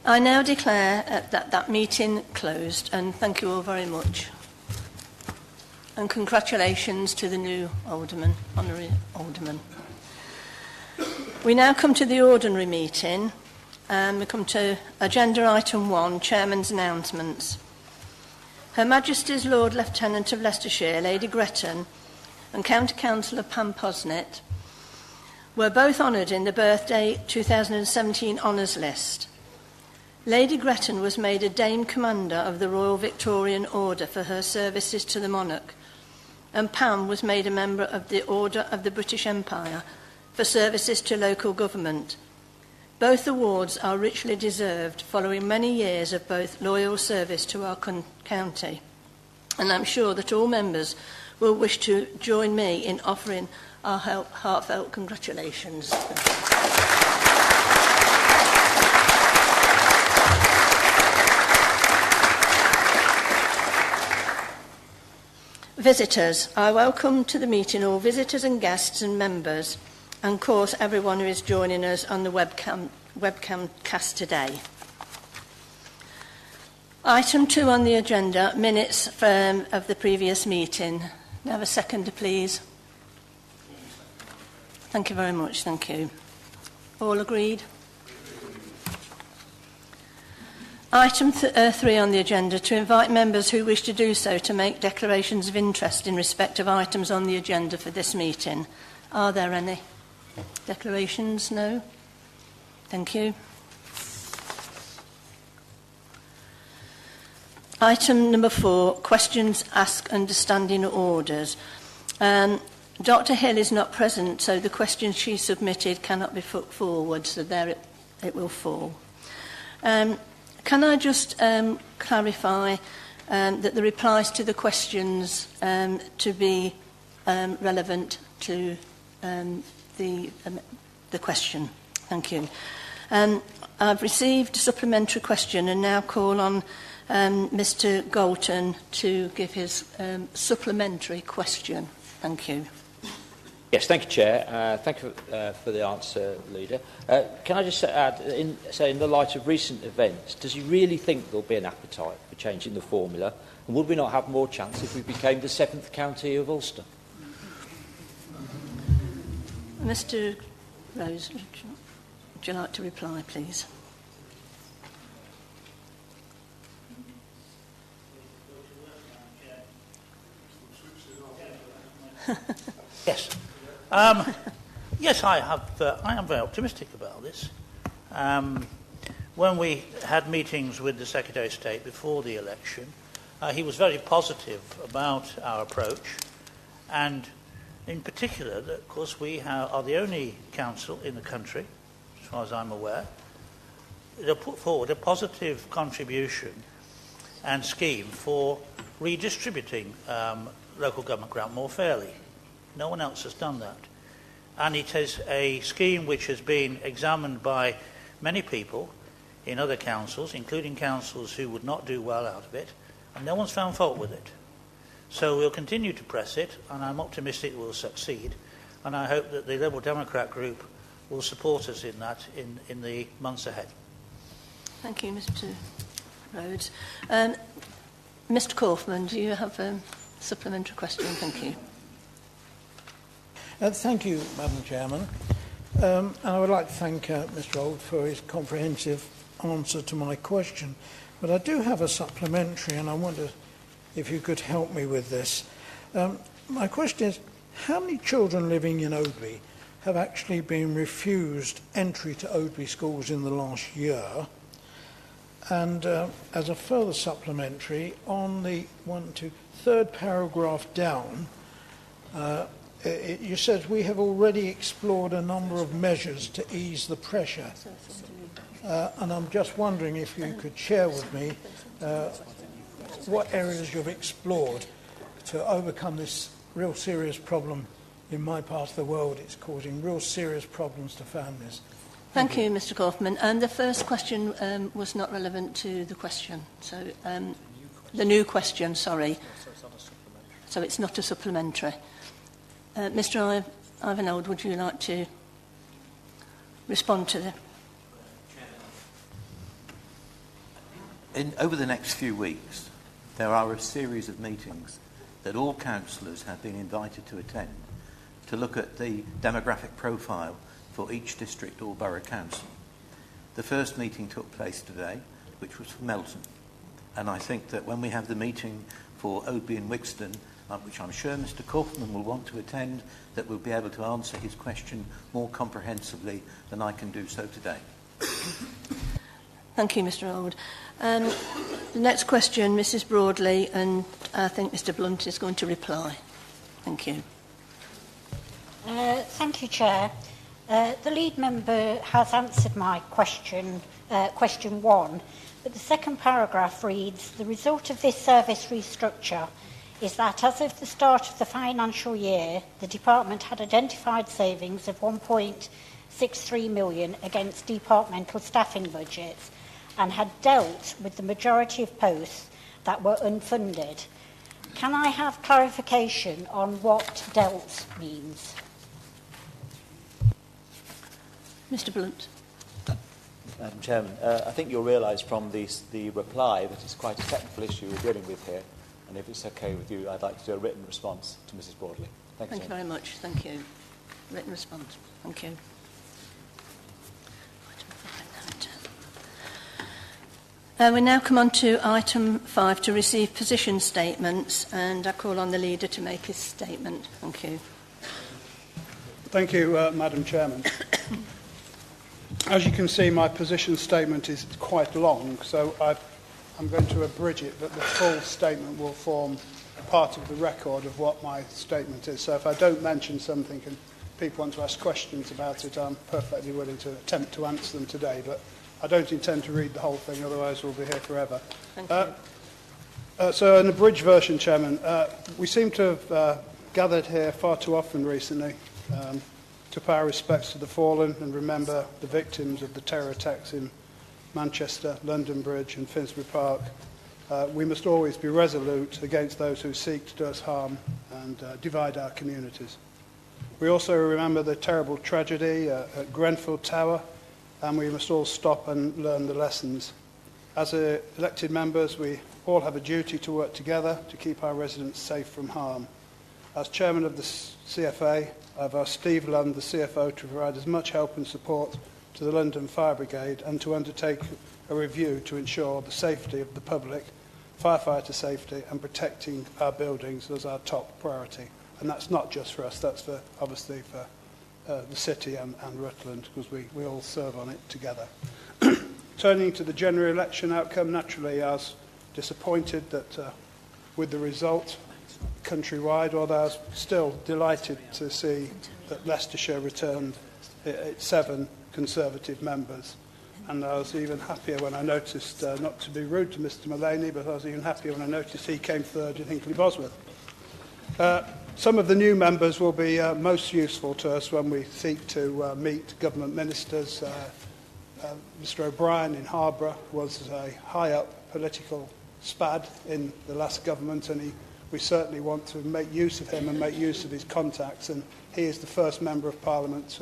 I now declare that meeting closed, and thank you all very much. And congratulations to the new alderman, honorary alderman. We now come to the ordinary meeting, and we come to agenda item 1, Chairman's announcements. Her Majesty's Lord Lieutenant of Leicestershire, Lady Gretton, and County Councillor Pam Posnett were both honoured in the birthday 2017 honours list. Lady Gretton was made a Dame Commander of the Royal Victorian Order for her services to the monarch, and Pam was made a member of the Order of the British Empire for services to local government. Both awards are richly deserved following many years of both loyal service to our county, and I'm sure that all members will wish to join me in offering our heartfelt congratulations. Visitors, I welcome to the meeting all visitors and guests and members, and of course everyone who is joining us on the webcam cast today. Item 2 on the agenda, minutes of the previous meeting. May I have a seconder, please? Thank you very much, thank you. All agreed? Item 3 on the agenda, to invite members who wish to do so to make declarations of interest in respect of items on the agenda for this meeting. Are there any declarations? No? Thank you. Item number 4, questions asked under standing orders. Dr. Hill is not present, so the questions she submitted cannot be put forward, so there it will fall. Can I just clarify that the replies to the questions to be relevant to the question? Thank you. I've received a supplementary question and now call on Mr. Galton to give his supplementary question. Thank you. Yes, thank you, Chair. Thank you for the answer, Leader. Can I just add, in the light of recent events, does he really think there'll be an appetite for changing the formula? And would we not have more chance if we became the 7th county of Ulster? Mr. Rose, would you like to reply, please? Yes. Yes, I am very optimistic about this. When we had meetings with the Secretary of State before the election, he was very positive about our approach, and in particular, that, of course, we are the only council in the country, as far as I'm aware, that put forward a positive contribution and scheme for redistributing local government grant more fairly. No one else has done that. And it is a scheme which has been examined by many people in other councils, including councils who would not do well out of it, and no one's found fault with it. So we'll continue to press it, and I'm optimistic it will succeed, and I hope that the Liberal Democrat group will support us in that in the months ahead. Thank you, Mr. Rhodes. Mr. Kaufman, do you have a supplementary question? Thank you. Thank you, Madam Chairman. And I would like to thank Mr. Old for his comprehensive answer to my question. But I do have a supplementary, and I wonder if you could help me with this. My question is, how many children living in Oadby have actually been refused entry to Oadby schools in the last year? And as a further supplementary, on the third paragraph down, you said we have already explored a number of measures to ease the pressure. And I'm just wondering if you could share with me what areas you've explored to overcome this real serious problem in my part of the world. It's causing real serious problems to families. Thank you, Mr. Kaufman. And the first question was not relevant to the question. So the new question, sorry. So it's not a supplementary. Mr. Ivanold, would you like to respond to the... Over the next few weeks, there are a series of meetings that all councillors have been invited to attend to look at the demographic profile for each district or borough council. The first meeting took place today, which was for Melton. And I think that when we have the meeting for Oadby and Wixton, which I'm sure Mr Kaufman will want to attend, that we'll be able to answer his question more comprehensively than I can do so today. Thank you, Mr Auld. The next question, Mrs Broadley, and I think Mr Blunt is going to reply. Thank you. Thank you, Chair. The lead member has answered my question, question 1, but the second paragraph reads, the result of this service restructure is that as of the start of the financial year, the department had identified savings of 1.63 million against departmental staffing budgets and had dealt with the majority of posts that were unfunded. Can I have clarification on what dealt means? Mr Blunt. Madam Chairman, I think you'll realise from the reply that it's quite a technical issue we're dealing with here, and if it's okay with you, I'd like to do a written response to Mrs Broadley. Thank you very much. Thank you. Written response. Thank you. We now come on to item 5 to receive position statements, and I call on the leader to make his statement. Thank you. Thank you, Madam Chairman. As you can see, my position statement is quite long, so I'm going to abridge it, but the full statement will form part of the record of what my statement is. So if I don't mention something and people want to ask questions about it, I'm perfectly willing to attempt to answer them today, but I don't intend to read the whole thing, otherwise we'll be here forever. Thank you. So an abridged version, Chairman. We seem to have gathered here far too often recently to pay our respects to the fallen and remember the victims of the terror attacks in Manchester, London Bridge and Finsbury Park. We must always be resolute against those who seek to do us harm and divide our communities. We also remember the terrible tragedy at Grenfell Tower, and we must all stop and learn the lessons. As elected members, we all have a duty to work together to keep our residents safe from harm. As chairman of the CFA, I've asked Steve Lund, the CFO, to provide as much help and support to the London Fire Brigade and to undertake a review to ensure the safety of the public, firefighter safety and protecting our buildings as our top priority. And that's not just for us, that's for, obviously for the city and Rutland, because we all serve on it together. Turning to the general election outcome, naturally I was disappointed that with the result countrywide, although I was still delighted to see that Leicestershire returned its 7 Conservative members. And I was even happier when I noticed, not to be rude to Mr Mullaney, but I was even happier when I noticed he came third in Hinckley Bosworth. Some of the new members will be most useful to us when we seek to meet government ministers. Mr O'Brien in Harborough was a high-up political spad in the last government, and we certainly want to make use of him and make use of his contacts, and he is the first Member of Parliament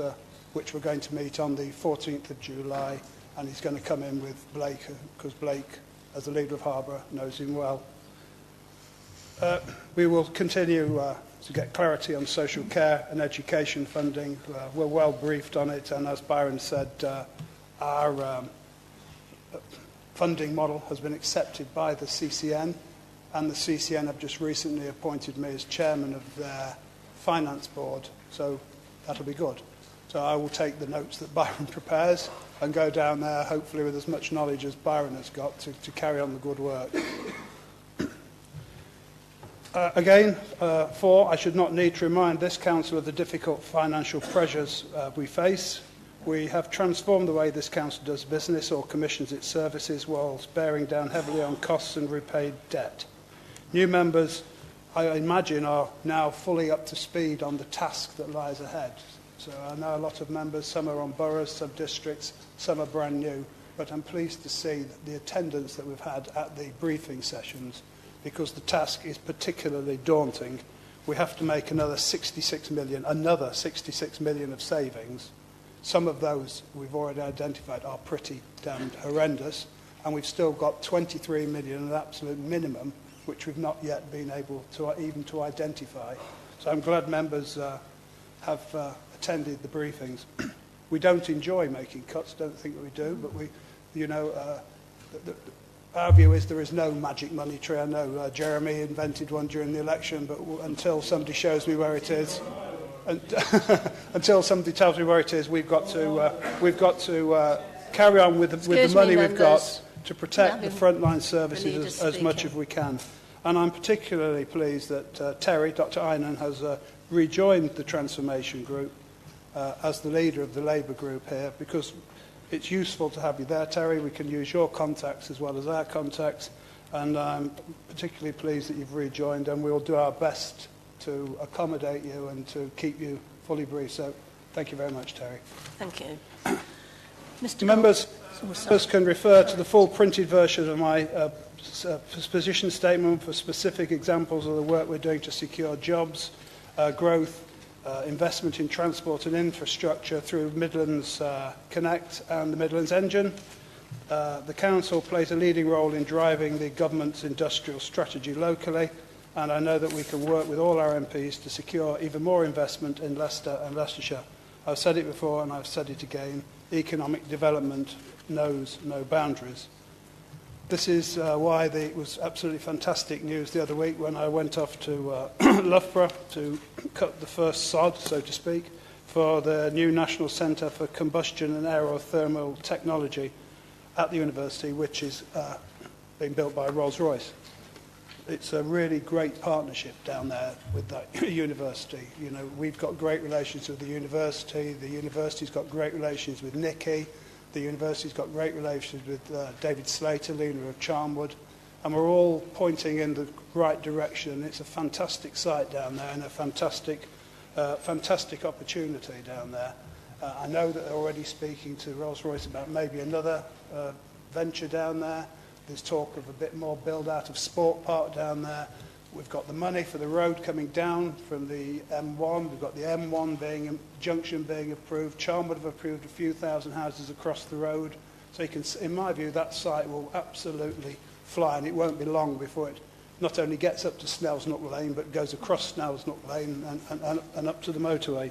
which we're going to meet on the 14th of July, and he's going to come in with Blake, because Blake, as the leader of Harborough, knows him well. We will continue to get clarity on social care and education funding. We're well briefed on it, and as Byron said, our funding model has been accepted by the CCN, and the CCN have just recently appointed me as chairman of their finance board, so that'll be good. So I will take the notes that Byron prepares and go down there, hopefully with as much knowledge as Byron has got to carry on the good work. Again, I should not need to remind this council of the difficult financial pressures we face. We have transformed the way this council does business or commissions its services whilst bearing down heavily on costs and repaid debt. New members, I imagine, are now fully up to speed on the task that lies ahead. So I know a lot of members, some are on boroughs, some districts, some are brand new, but I'm pleased to see that the attendance that we've had at the briefing sessions, because the task is particularly daunting. We have to make another 66 million of savings. Some of those we've already identified are pretty damned horrendous, and we've still got 23 million at absolute minimum, which we've not yet been able to even to identify. So I'm glad members have attended the briefings. We don't enjoy making cuts, don't think we do, but we, you know, our view is there is no magic money tree. I know Jeremy invented one during the election, but until somebody shows me where it is, and until somebody tells me where it is, we've got to carry on with the money we've got to protect the frontline services as much as we can. And I'm particularly pleased that Terry, Dr. Einan, has rejoined the Transformation Group as the leader of the Labour group here, because it's useful to have you there, Terry. We can use your contacts as well as our contacts, and I'm particularly pleased that you've rejoined, and we'll do our best to accommodate you and to keep you fully briefed. So thank you very much, Terry. Thank you. Mr. Members can refer to the full printed version of my position statement for specific examples of the work we're doing to secure jobs, growth, investment in transport and infrastructure through Midlands Connect and the Midlands Engine. The Council plays a leading role in driving the Government's industrial strategy locally, and I know that we can work with all our MPs to secure even more investment in Leicester and Leicestershire. I've said it before and I've said it again, economic development knows no boundaries. This is why it was absolutely fantastic news the other week when I went off to Loughborough to cut the first sod, so to speak, for the new National Centre for Combustion and Aerothermal Technology at the university, which is being built by Rolls-Royce. It's a really great partnership down there with that university. You know, we've got great relations with the university's got great relations with Nicky, the university's got great relations with David Slater, leader of Charnwood, and we're all pointing in the right direction. It's a fantastic site down there and a fantastic opportunity down there. I know that they're already speaking to Rolls-Royce about maybe another venture down there. There's talk of a bit more build-out of Sport Park down there. We've got the money for the road coming down from the M1. We've got the M1 junction being approved. Charnwood have approved a few thousand houses across the road. So you can, in my view, that site will absolutely fly, and it won't be long before it not only gets up to Snelsnock Lane, but goes across Snelsnock Lane and up to the motorway.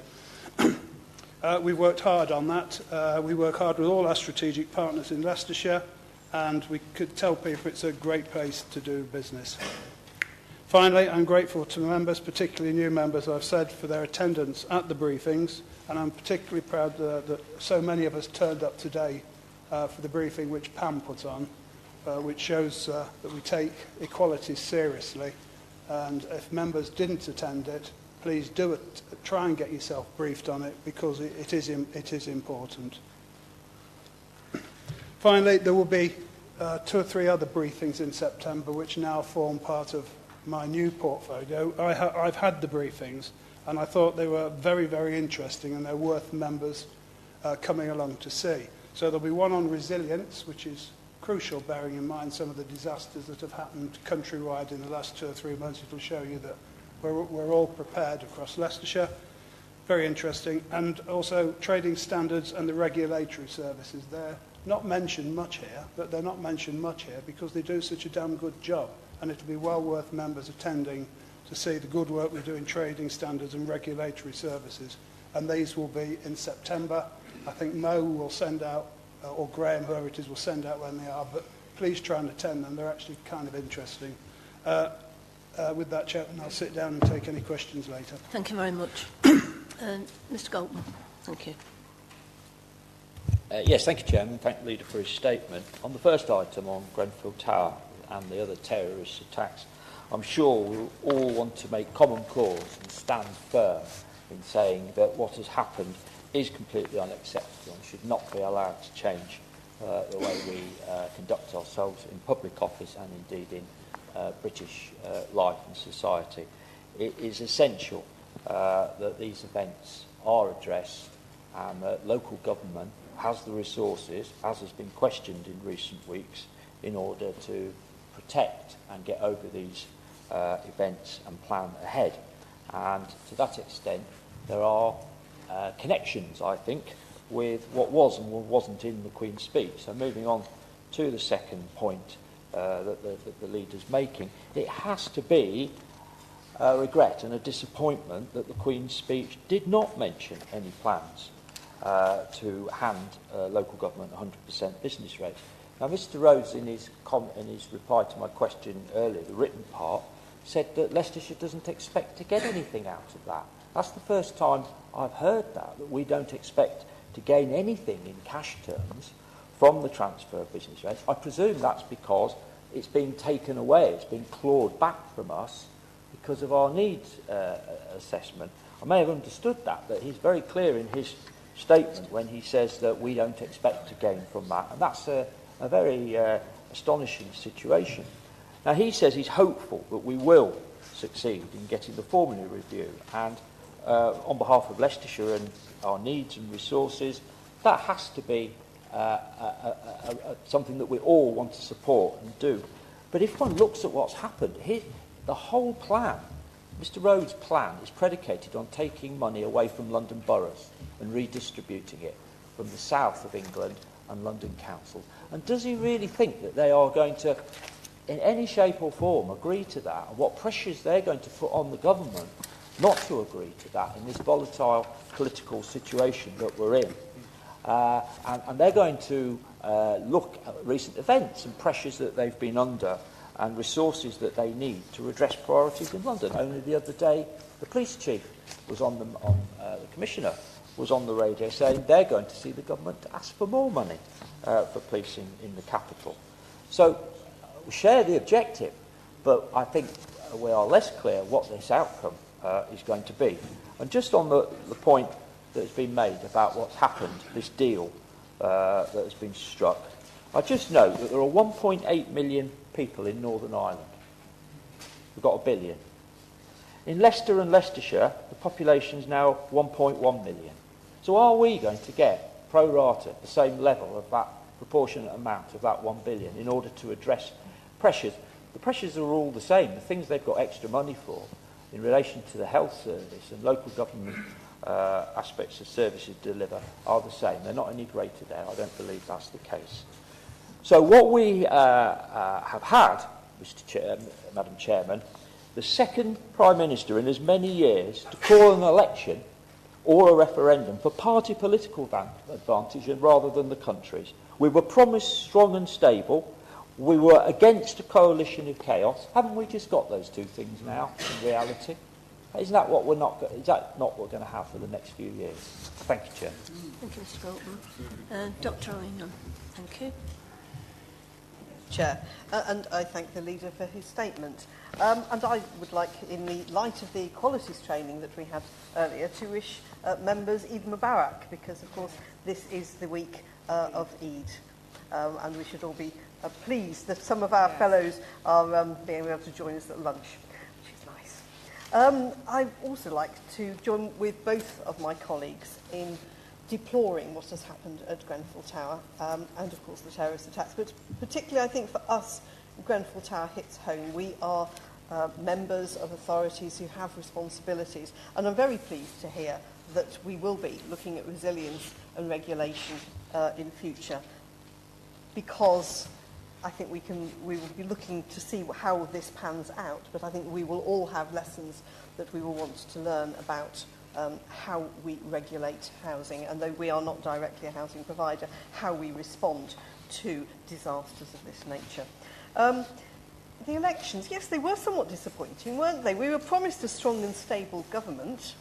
We've worked hard on that. We work hard with all our strategic partners in Leicestershire, and we could tell people it's a great place to do business. Finally, I'm grateful to members, particularly new members, I've said, for their attendance at the briefings, and I'm particularly proud that so many of us turned up today for the briefing which Pam put on, which shows that we take equality seriously, and if members didn't attend it, please do it. Try and get yourself briefed on it, because it is important. Finally, there will be 2 or 3 other briefings in September which now form part of my new portfolio. I've had the briefings and I thought they were very, very interesting, and they're worth members coming along to see. So there'll be one on resilience, which is crucial, bearing in mind some of the disasters that have happened countrywide in the last 2 or 3 months. It'll show you that we're all prepared across Leicestershire. Very interesting. And also trading standards and the regulatory services. They're not mentioned much here, but they're not mentioned much here because they do such a damn good job, and it'll be well worth members attending to see the good work we do in trading standards and regulatory services. And these will be in September. I think Mo will send out, or Graham, whoever it is, will send out when they are, but please try and attend them. They're actually kind of interesting. With that, Chairman, I'll sit down and take any questions later. Thank you very much. Mr. Goldman, thank you. Yes, thank you, Chairman. Thank the leader for his statement. On the first item on Grenfell Tower and the other terrorist attacks, I'm sure we'll all want to make common cause and stand firm in saying that what has happened is completely unacceptable and should not be allowed to change the way we conduct ourselves in public office and indeed in British life and society. It is essential that these events are addressed and that local government has the resources, as has been questioned in recent weeks, in order to protect and get over these events and plan ahead. And to that extent, there are connections, I think, with what was and what wasn't in the Queen's speech. So moving on to the second point that the leader's making, it has to be a regret and a disappointment that the Queen's speech did not mention any plans to hand local government 100% business rates. Now, Mr Rhodes, in his reply to my question earlier, the written part, said that Leicestershire doesn't expect to get anything out of that. That's the first time I've heard that we don't expect to gain anything in cash terms from the transfer of business rates. I presume that's because it's being taken away, it's being clawed back from us because of our needs assessment. I may have understood that, but he's very clear in his statement when he says that we don't expect to gain from that, and that's a very astonishing situation. Now, he says he's hopeful that we will succeed in getting the formula review, and on behalf of Leicestershire and our needs and resources, that has to be something that we all want to support and do. But if one looks at what's happened, the whole plan, Mr Rhodes' plan, is predicated on taking money away from London boroughs and redistributing it from the south of England and London Council. And does he really think that they are going to, in any shape or form, agree to that? And what pressures they're going to put on the government not to agree to that in this volatile political situation that we're in? And they're going to look at recent events and pressures that they've been under and resources that they need to address priorities in London. Only the other day, the police chief was the commissioner was on the radio saying they're going to see the government ask for more money for policing in the capital. So we share the objective, but I think we are less clear what this outcome is going to be. And just on the point that has been made about what's happened, this deal that has been struck, I just note that there are 1.8 million people in Northern Ireland. We've got 1 billion. In Leicester and Leicestershire, the population is now 1.1 million. So are we going to get, pro rata, the same level of that proportionate amount of that 1 billion in order to address pressures? The pressures are all the same. The things they've got extra money for in relation to the health service and local government aspects of services deliver are the same. They're not any greater there. I don't believe that's the case. So what we have had, Madam Chairman, the second Prime Minister in as many years to call an election or a referendum for party political advantage rather than the country's. We were promised strong and stable. We were against a coalition of chaos. Haven't we just got those two things now in reality? Is that not what we're going to have for the next few years? Thank you, Chair. Thank you, Mr Bolton. Dr. Owen, thank you. Chair, and I thank the leader for his statement. And I would like, in the light of the qualities training that we had earlier, to wish members Eid Mubarak, because, of course, this is the week of Eid. And we should all be pleased that some of our fellows are being able to join us at lunch, which is nice. I'd also like to join with both of my colleagues in deploring what has happened at Grenfell Tower and, of course, the terrorist attacks. But particularly, I think, for us, Grenfell Tower hits home. We are members of authorities who have responsibilities. And I'm very pleased to hear that we will be looking at resilience and regulation in future, because I think we will be looking to see how this pans out. But I think we will all have lessons that we will want to learn about how we regulate housing, and though we are not directly a housing provider, how we respond to disasters of this nature. The elections, yes, they were somewhat disappointing, weren't they? We were promised a strong and stable government.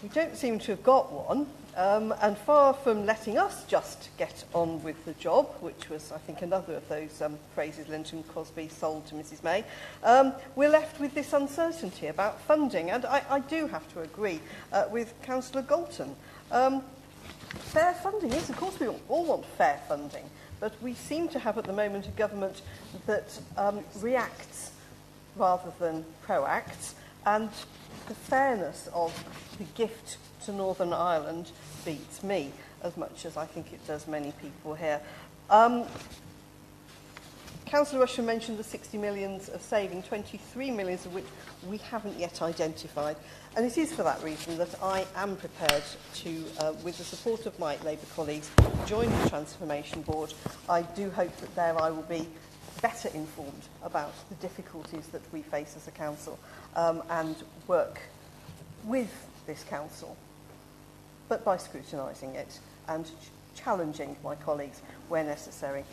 We don't seem to have got one, and far from letting us just get on with the job, which was, I think, another of those phrases Linton Crosby sold to Mrs May, we're left with this uncertainty about funding. And I do have to agree with Councillor Galton. Fair funding, yes, of course we all want fair funding, but we seem to have at the moment a government that reacts rather than proacts, and the fairness of the gift to Northern Ireland beats me as much as I think it does many people here. Councillor Rushton mentioned the 60 millions of saving, 23 millions of which we haven't yet identified. And it is for that reason that I am prepared to, with the support of my Labour colleagues, join the Transformation Board. I do hope that there I will be better informed about the difficulties that we face as a council and work with this council, but by scrutinising it and challenging my colleagues where necessary.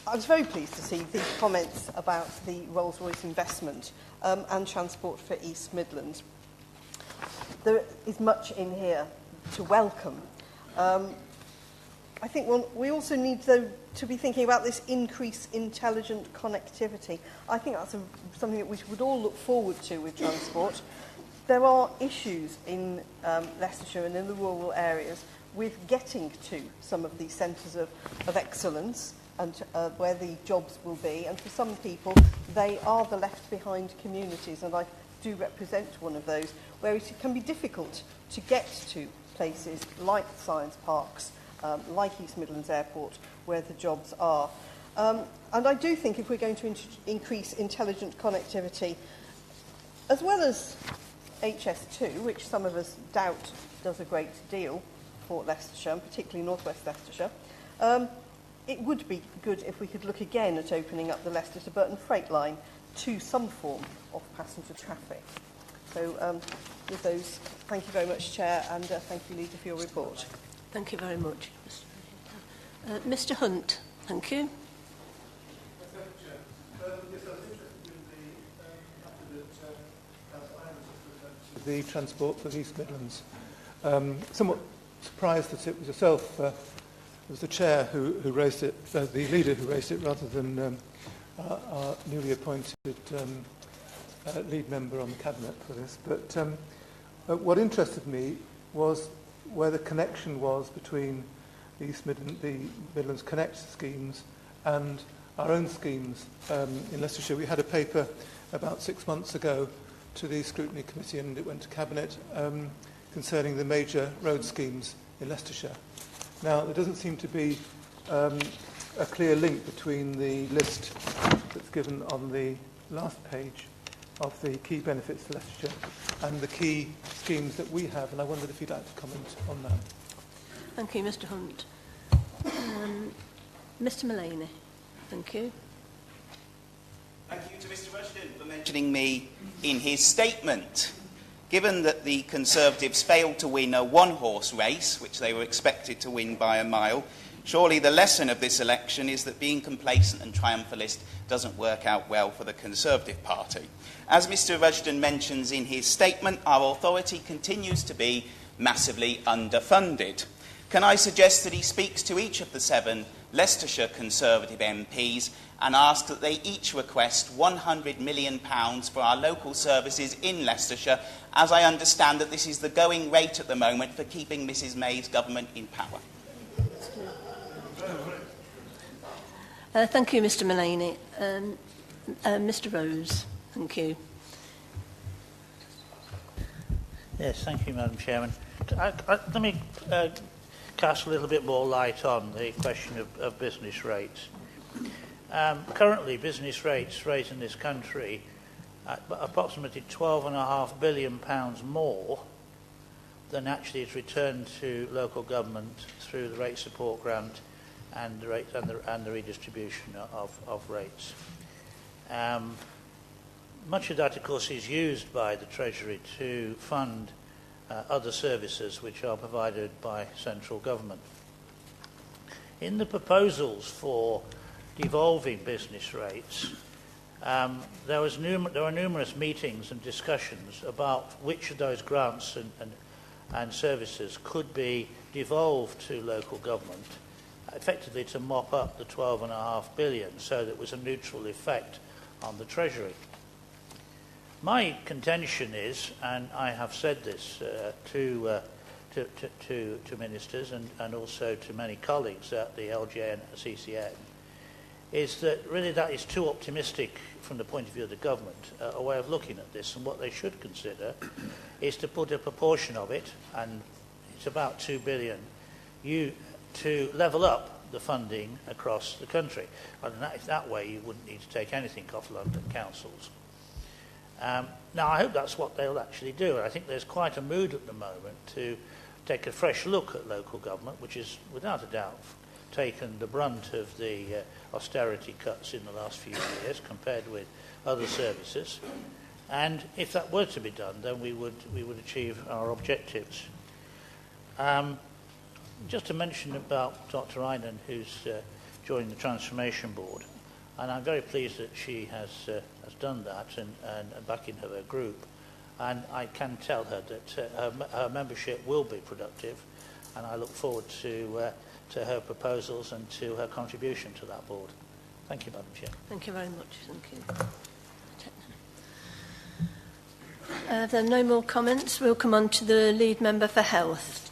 I was very pleased to see the comments about the Rolls-Royce investment and transport for East Midlands. There is much in here to welcome. I think we also need, though, to be thinking about this increased intelligent connectivity. I think that's something that we would all look forward to with transport. There are issues in Leicestershire and in the rural areas with getting to some of these centres of excellence and where the jobs will be. And for some people, they are the left-behind communities, and I do represent one of those, where it can be difficult to get to places like science parks, like East Midlands Airport, where the jobs are. And I do think if we're going to increase intelligent connectivity, as well as HS2, which some of us doubt does a great deal for Leicestershire, and particularly North West Leicestershire, it would be good if we could look again at opening up the Leicester to Burton freight line to some form of passenger traffic. So with those, thank you very much, Chair, and thank you, Leader, for your report. Thank you very much, Mr. Hunt. Thank you. The transport for the East Midlands. Somewhat surprised that it was yourself, it was the chair who raised it, the leader who raised it, rather than our newly appointed lead member on the cabinet for this. But what interested me was where the connection was between the Midlands Connect schemes and our own schemes in Leicestershire. We had a paper about 6 months ago to the Scrutiny Committee, and it went to Cabinet concerning the major road schemes in Leicestershire. Now, there doesn't seem to be a clear link between the list that's given on the last page of the key benefits to Leicestershire and the key schemes that we have, and I wondered if you'd like to comment on that. Thank you, Mr. Hunt. Mr. Mullaney. Thank you. Thank you to Mr. Rushton for mentioning me in his statement. Given that the Conservatives failed to win a one-horse race, which they were expected to win by a mile, surely the lesson of this election is that being complacent and triumphalist doesn't work out well for the Conservative Party. As Mr. Rushton mentions in his statement, our authority continues to be massively underfunded. Can I suggest that he speaks to each of the 7 Leicestershire Conservative MPs and ask that they each request £100 million for our local services in Leicestershire, as I understand that this is the going rate at the moment for keeping Mrs May's government in power. Thank you, Mr. Mullaney. Mr. Rose, thank you. Yes, thank you, Madam Chairman. Let me cast a little bit more light on the question of business rates. Currently, business rates raised in this country at approximately £12.5 billion more than actually is returned to local government through the rate support grant and the redistribution of rates. Much of that, of course, is used by the Treasury to fund other services which are provided by central government. In the proposals for devolving business rates, there are numerous meetings and discussions about which of those grants and services could be devolved to local government, effectively to mop up the £12.5 billion so that it was a neutral effect on the Treasury. My contention is, and I have said this to ministers and also to many colleagues at the LGA and CCN, is that really that is too optimistic from the point of view of the government, a way of looking at this, and what they should consider is to put a proportion of it, and it's about £2 billion, to level up the funding across the country. And that way you wouldn't need to take anything off London councils. Now, I hope that's what they'll actually do. I think there's quite a mood at the moment to take a fresh look at local government, which is, without a doubt, taken the brunt of the austerity cuts in the last few years compared with other services. And if that were to be done, then we would achieve our objectives. Just to mention about Dr. Einan, who's joined the Transformation Board, and I'm very pleased that she has done that and back in her group. And I can tell her that her membership will be productive, and I look forward to her proposals and to her contribution to that board. Thank you, Madam Chair. Thank you very much. Thank you. If there are no more comments, we'll come on to the lead member for health.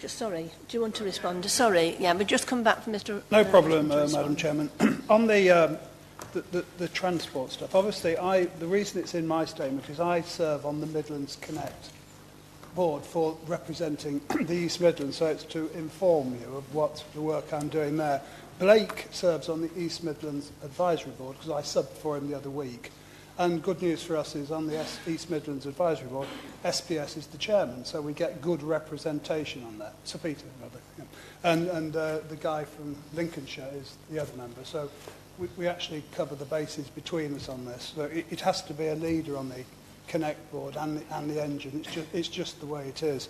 Sorry, do you want to respond? Sorry, yeah, we just come back from Mr. No problem, Madam Chairman. On the transport stuff, obviously, the reason it's in my statement is I serve on the Midlands Connect board for representing the East Midlands, so it's to inform you of what the work I'm doing there. Blake serves on the East Midlands Advisory Board because I subbed for him the other week. And good news for us is on the East Midlands Advisory Board, SPS is the chairman, so we get good representation on that. Sir Peter, rather. Yeah. And the guy from Lincolnshire is the other member. So we actually cover the bases between us on this. So it has to be a leader on the Connect board and the engine. It's just the way it is.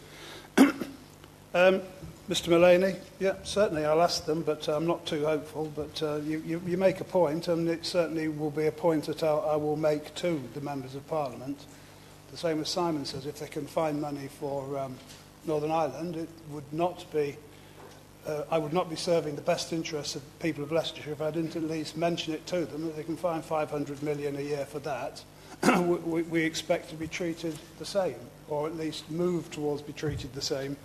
Mr. Mullaney, yeah, certainly I'll ask them, but I'm not too hopeful. But you make a point, and it certainly will be a point that I will make to the members of Parliament. The same as Simon says, if they can find money for Northern Ireland, it would not be. I would not be serving the best interests of the people of Leicestershire if I didn't at least mention it to them that they can find 500 million a year for that. we expect to be treated the same, or at least move towards be treated the same.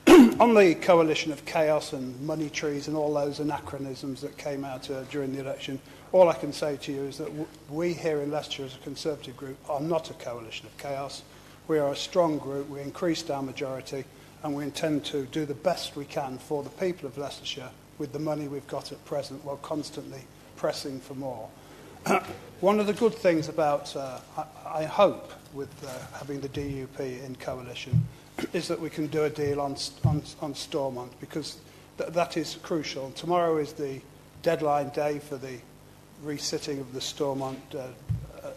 On the coalition of chaos and money trees and all those anachronisms that came out during the election, all I can say to you is that we here in Leicestershire as a Conservative group are not a coalition of chaos. We are a strong group, we increased our majority, and we intend to do the best we can for the people of Leicestershire with the money we've got at present while constantly pressing for more. One of the good things about, I hope, with having the DUP in coalition is that we can do a deal on Stormont, because that is crucial. Tomorrow is the deadline day for the resitting of the Stormont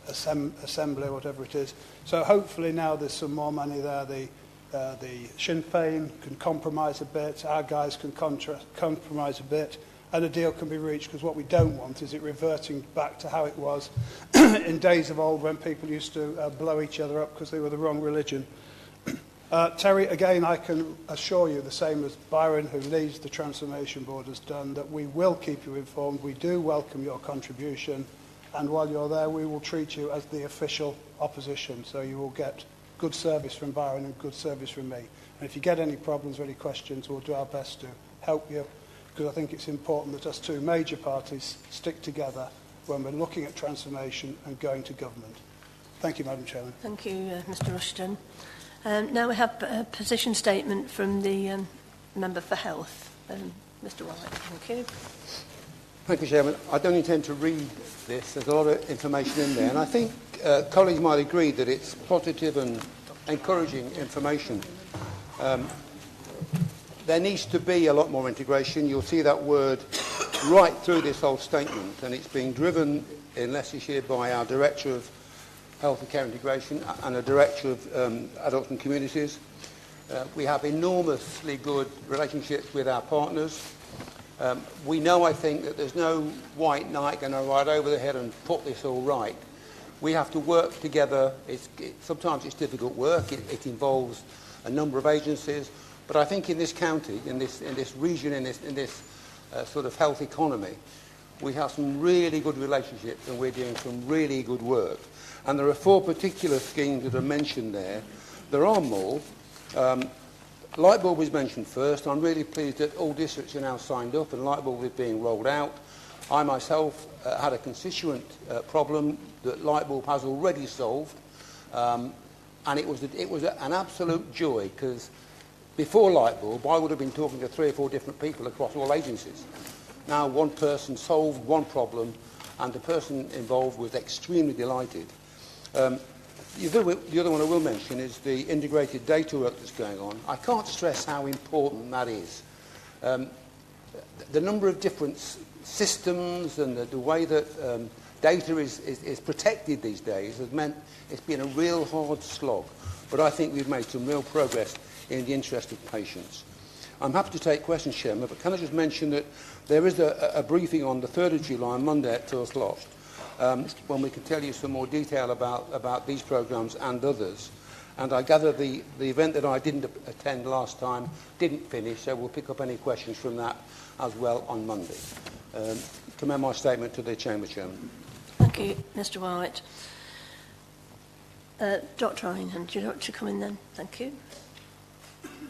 assembly, whatever it is. So hopefully now there's some more money there. The Sinn Féin can compromise a bit, our guys can compromise a bit, and a deal can be reached, because what we don't want is it reverting back to how it was in days of old when people used to blow each other up because they were the wrong religion. Terry, again, I can assure you, the same as Byron, who leads the Transformation Board, has done, that we will keep you informed. We do welcome your contribution, and while you're there, we will treat you as the official opposition, so you will get good service from Byron and good service from me. And if you get any problems or any questions, we'll do our best to help you, because I think it's important that us two major parties stick together when we're looking at transformation and going to government. Thank you, Madam Chairman. Thank you, Mr. Rushton. Now we have a position statement from the member for health, Mr. White. Thank you. Thank you, Chairman. I don't intend to read this. There's a lot of information in there, and I think colleagues might agree that it's positive and encouraging information. There needs to be a lot more integration. You'll see that word right through this whole statement, and it's being driven in Leicestershire by our Director of Health and Care Integration and a Director of Adults and Communities. We have enormously good relationships with our partners. We know, I think, that there's no white knight going to ride over the head and put this all right. We have to work together. Sometimes it's difficult work. It involves a number of agencies. But I think in this county, in this region, in this sort of health economy, we have some really good relationships and we're doing some really good work. And there are 4 particular schemes that are mentioned there. There are more. Lightbulb was mentioned first. I'm really pleased that all districts are now signed up and Lightbulb is being rolled out. I myself had a constituent problem that Lightbulb has already solved. And it was an absolute joy, because Before Lightbulb, I would have been talking to 3 or 4 different people across all agencies. Now one person solved one problem, and the person involved was extremely delighted. The other one I will mention is the integrated data work that's going on. I can't stress how important that is. The number of different systems and the way that data is protected these days has meant it's been a real hard slog. But I think we've made some real progress in the interest of patients. I'm happy to take questions, Chairman, but can I just mention that there is a briefing on the 3rd of July, Monday at 2 o'clock, when we can tell you some more detail about these programmes and others. And I gather the event that I didn't attend last time didn't finish, so we'll pick up any questions from that as well on Monday. Commend my statement to the Chamber, Chairman. Thank you, Mr White. Dr Ryan, do you want to come in then? Thank you.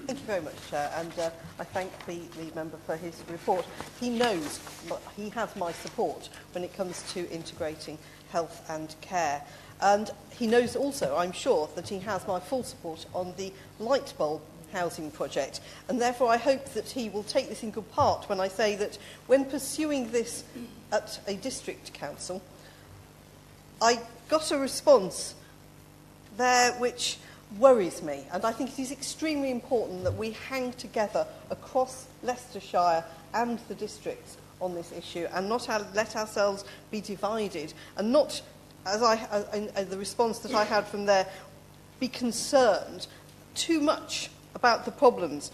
Thank you very much, Chair, and I thank the member for his report. He knows, he has my support when it comes to integrating health and care. And he knows also, I'm sure, that he has my full support on the Lightbulb housing project. And therefore I hope that he will take this in good part when I say that when pursuing this at a district council, I got a response there which worries me, and I think it is extremely important that we hang together across Leicestershire and the districts on this issue and not let ourselves be divided, and not, as the response that I had from there, be concerned too much about the problems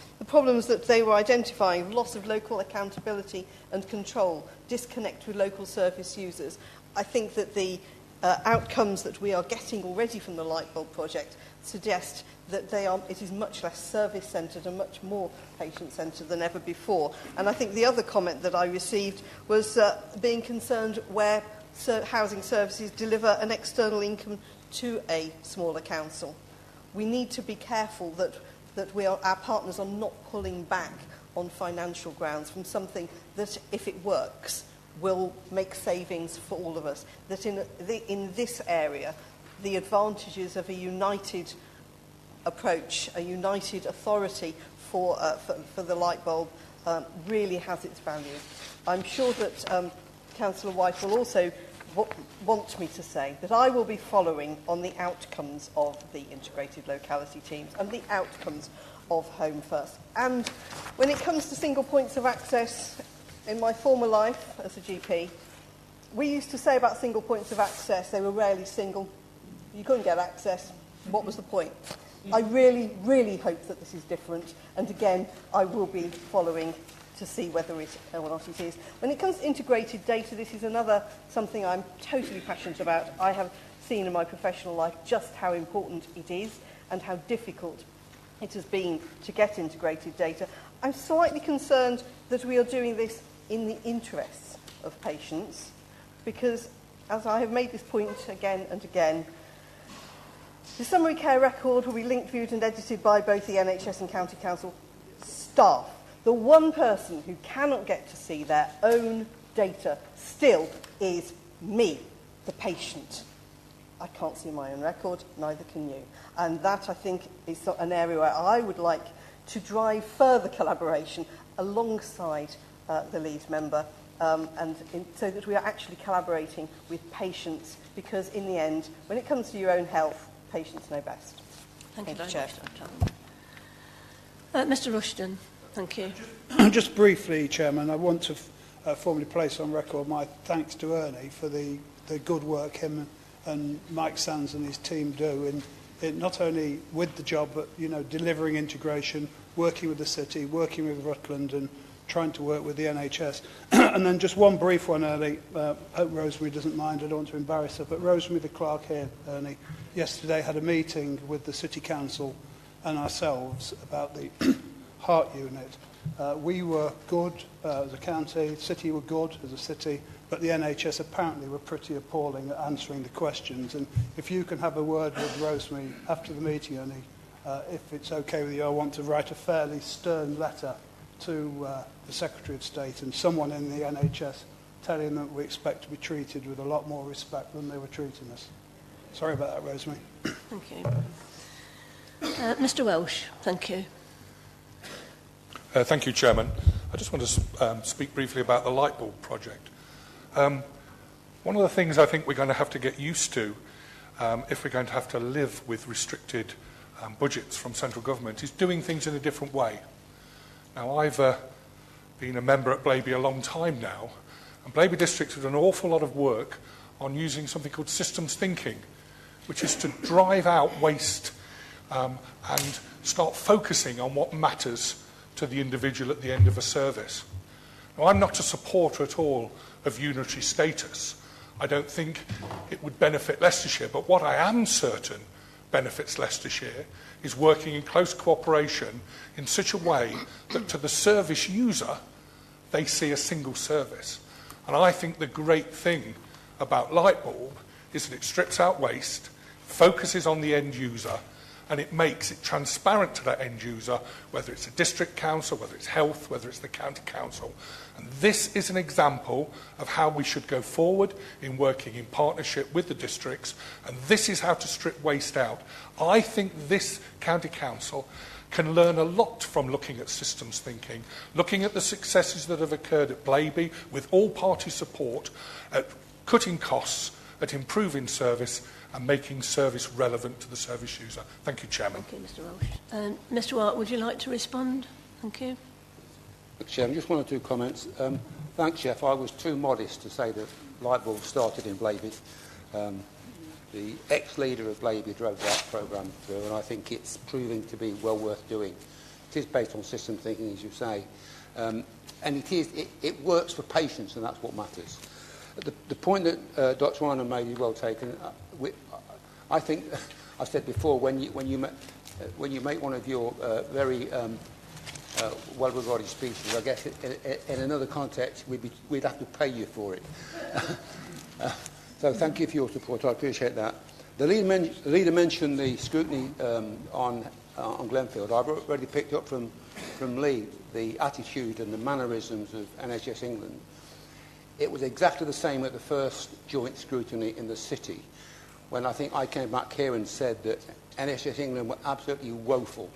that they were identifying: loss of local accountability and control, disconnect with local service users. I think that the outcomes that we are getting already from the Lightbulb project suggest that it is much less service-centred and much more patient-centred than ever before. And I think the other comment that I received was being concerned where housing services deliver an external income to a smaller council. We need to be careful that our partners are not pulling back on financial grounds from something that, if it works, will make savings for all of us. That in this area, the advantages of a united approach, a united authority for the Lightbulb really has its value. I'm sure that Councillor White will also want me to say that I will be following on the outcomes of the integrated locality teams and the outcomes of Home First. And when it comes to single points of access, in my former life as a GP, we used to say about single points of access, they were rarely single. You couldn't get access. What was the point? I really, really hope that this is different. And again, I will be following to see whether it or not it is. When it comes to integrated data, this is another something I'm totally passionate about. I have seen in my professional life just how important it is and how difficult it has been to get integrated data. I'm slightly concerned that we are doing this in the interests of patients, because, as I have made this point again and again, the summary care record will be linked, viewed and edited by both the NHS and County Council staff. The one person who cannot get to see their own data still is me, the patient. I can't see my own record, neither can you. And that, I think, is an area where I would like to drive further collaboration alongside the lead member, so that we are actually collaborating with patients, because in the end, when it comes to your own health, patients know best. Thank you very much, Dr. Mr Rushton, thank you. Just briefly, Chairman, I want to formally place on record my thanks to Ernie for the good work him and Mike Sands and his team do in not only with the job, but delivering integration, working with the city, working with Rutland, and trying to work with the NHS. And then just one brief one, Ernie. Hope Rosemary doesn't mind. I don't want to embarrass her, but Rosemary, the clerk here, Ernie, yesterday had a meeting with the City Council and ourselves about the heart unit. We were good as a county, City were good as a city, but the NHS apparently were pretty appalling at answering the questions. And if you can have a word with Rosemary after the meeting, Ernie, if it's okay with you, I want to write a fairly stern letter to the Secretary of State and someone in the NHS telling them we expect to be treated with a lot more respect than they were treating us. Sorry about that, Rosemary. Thank you. Mr Welsh, thank you. Thank you, Chairman. I just want to speak briefly about the light bulb project. One of the things I think we're going to have to get used to if we're going to have to live with restricted budgets from central government is doing things in a different way. Now, I've been a member at Blaby a long time now, and Blaby District has done an awful lot of work on using something called systems thinking, which is to drive out waste and start focusing on what matters to the individual at the end of a service. Now, I'm not a supporter at all of unitary status. I don't think it would benefit Leicestershire, but what I am certain benefits Leicestershire is working in close cooperation in such a way that to the service user, they see a single service. And I think the great thing about Lightbulb is that it strips out waste, focuses on the end user, and it makes it transparent to that end user, whether it's a district council, whether it's health, whether it's the county council. And this is an example of how we should go forward in working in partnership with the districts, and this is how to strip waste out. I think this county council can learn a lot from looking at systems thinking, looking at the successes that have occurred at Blaby with all party support, at cutting costs, at improving service, and making service relevant to the service user. Thank you, Chairman. Thank you, Mr. Welsh. Mr. Wyatt, would you like to respond? Thank you. Chairman, just one or two comments. Thanks, Jeff. I was too modest to say that Lightbulb started in Blaby. The ex-leader of Blaby drove that programme through, and I think it's proving to be well worth doing. It is based on system thinking, as you say, and it works for patients, and that's what matters. The point that Dr. Arnold made is well taken. I think I've said before, when you make one of your very well-regarded speeches, I guess in another context we'd have to pay you for it. So thank you for your support. I appreciate that. The leader mentioned the scrutiny on Glenfield. I've already picked up from Lee the attitude and the mannerisms of NHS England. It was exactly the same at the first joint scrutiny in the city, when I think I came back here and said that NHS England were absolutely woeful.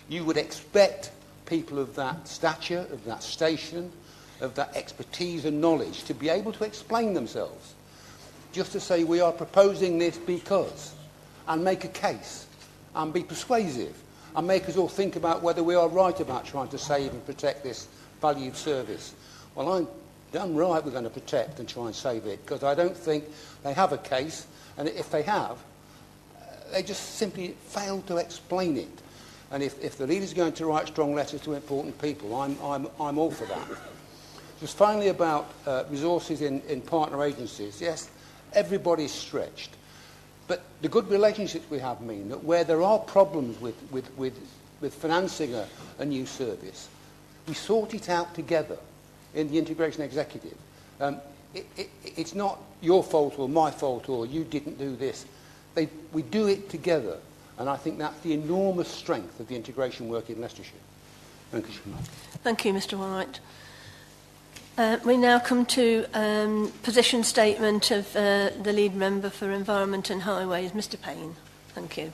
You would expect people of that stature, of that station, of that expertise and knowledge to be able to explain themselves. Just to say we are proposing this because, and make a case, and be persuasive, and make us all think about whether we are right about trying to save and protect this valued service. Well, I'm damn right we're going to protect and try and save it, because I don't think they have a case, and if they have, they just simply fail to explain it. And if the leader's going to write strong letters to important people, I'm all for that. Just finally about resources in partner agencies. Yes, everybody's stretched. But the good relationships we have mean that where there are problems with financing a new service, we sort it out together in the integration executive. It's not your fault or my fault or you didn't do this. We do it together. And I think that's the enormous strength of the integration work in Leicestershire. Thank you, Chairman. Thank you, Mr. Wyatt. We now come to position statement of the lead member for Environment and Highways, Mr. Payne. Thank you.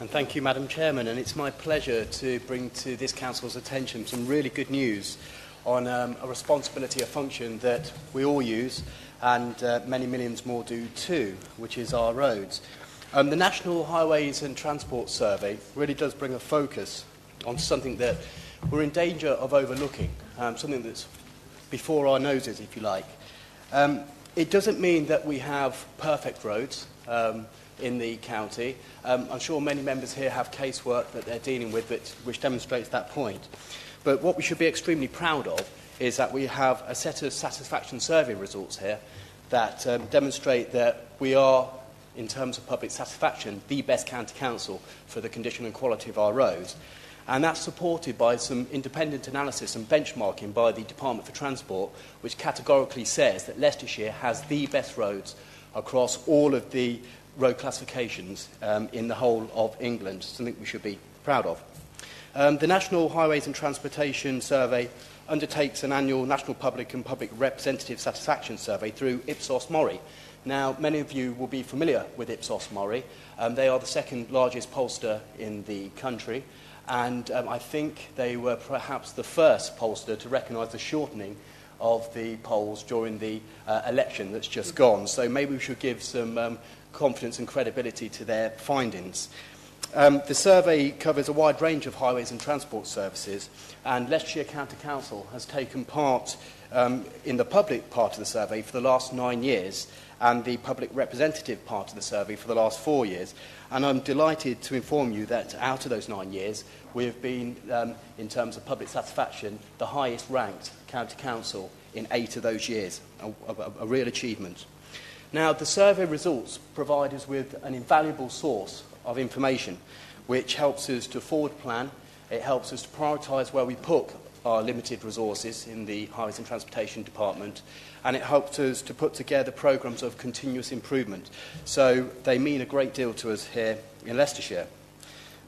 And thank you, Madam Chairman. And it's my pleasure to bring to this Council's attention some really good news on a responsibility, a function that we all use, and many millions more do too, which is our roads. The National Highways and Transport Survey really does bring a focus on something that we're in danger of overlooking, something that's before our noses, if you like. It doesn't mean that we have perfect roads in the county. I'm sure many members here have casework that they're dealing with which demonstrates that point. But what we should be extremely proud of is that we have a set of satisfaction survey results here that demonstrate that we are, in terms of public satisfaction, the best county council for the condition and quality of our roads. And that's supported by some independent analysis and benchmarking by the Department for Transport, which categorically says that Leicestershire has the best roads across all of the road classifications in the whole of England, something we should be proud of. The National Highways and Transportation Survey undertakes an annual National Public and Public Representative Satisfaction Survey through Ipsos Mori, Now, many of you will be familiar with Ipsos Mori. They are the second largest pollster in the country, and I think they were perhaps the first pollster to recognise the shortening of the polls during the election that's just gone. So maybe we should give some confidence and credibility to their findings. The survey covers a wide range of highways and transport services, and Leicestershire County Council has taken part in the public part of the survey for the last 9 years, and the public representative part of the survey for the last 4 years. And I'm delighted to inform you that out of those 9 years, we have been, in terms of public satisfaction, the highest ranked county council in 8 of those years, a real achievement. Now, the survey results provide us with an invaluable source of information, which helps us to forward plan, it helps us to prioritise where we put our limited resources in the Highways and Transportation Department, and it helps us to put together programmes of continuous improvement. So they mean a great deal to us here in Leicestershire.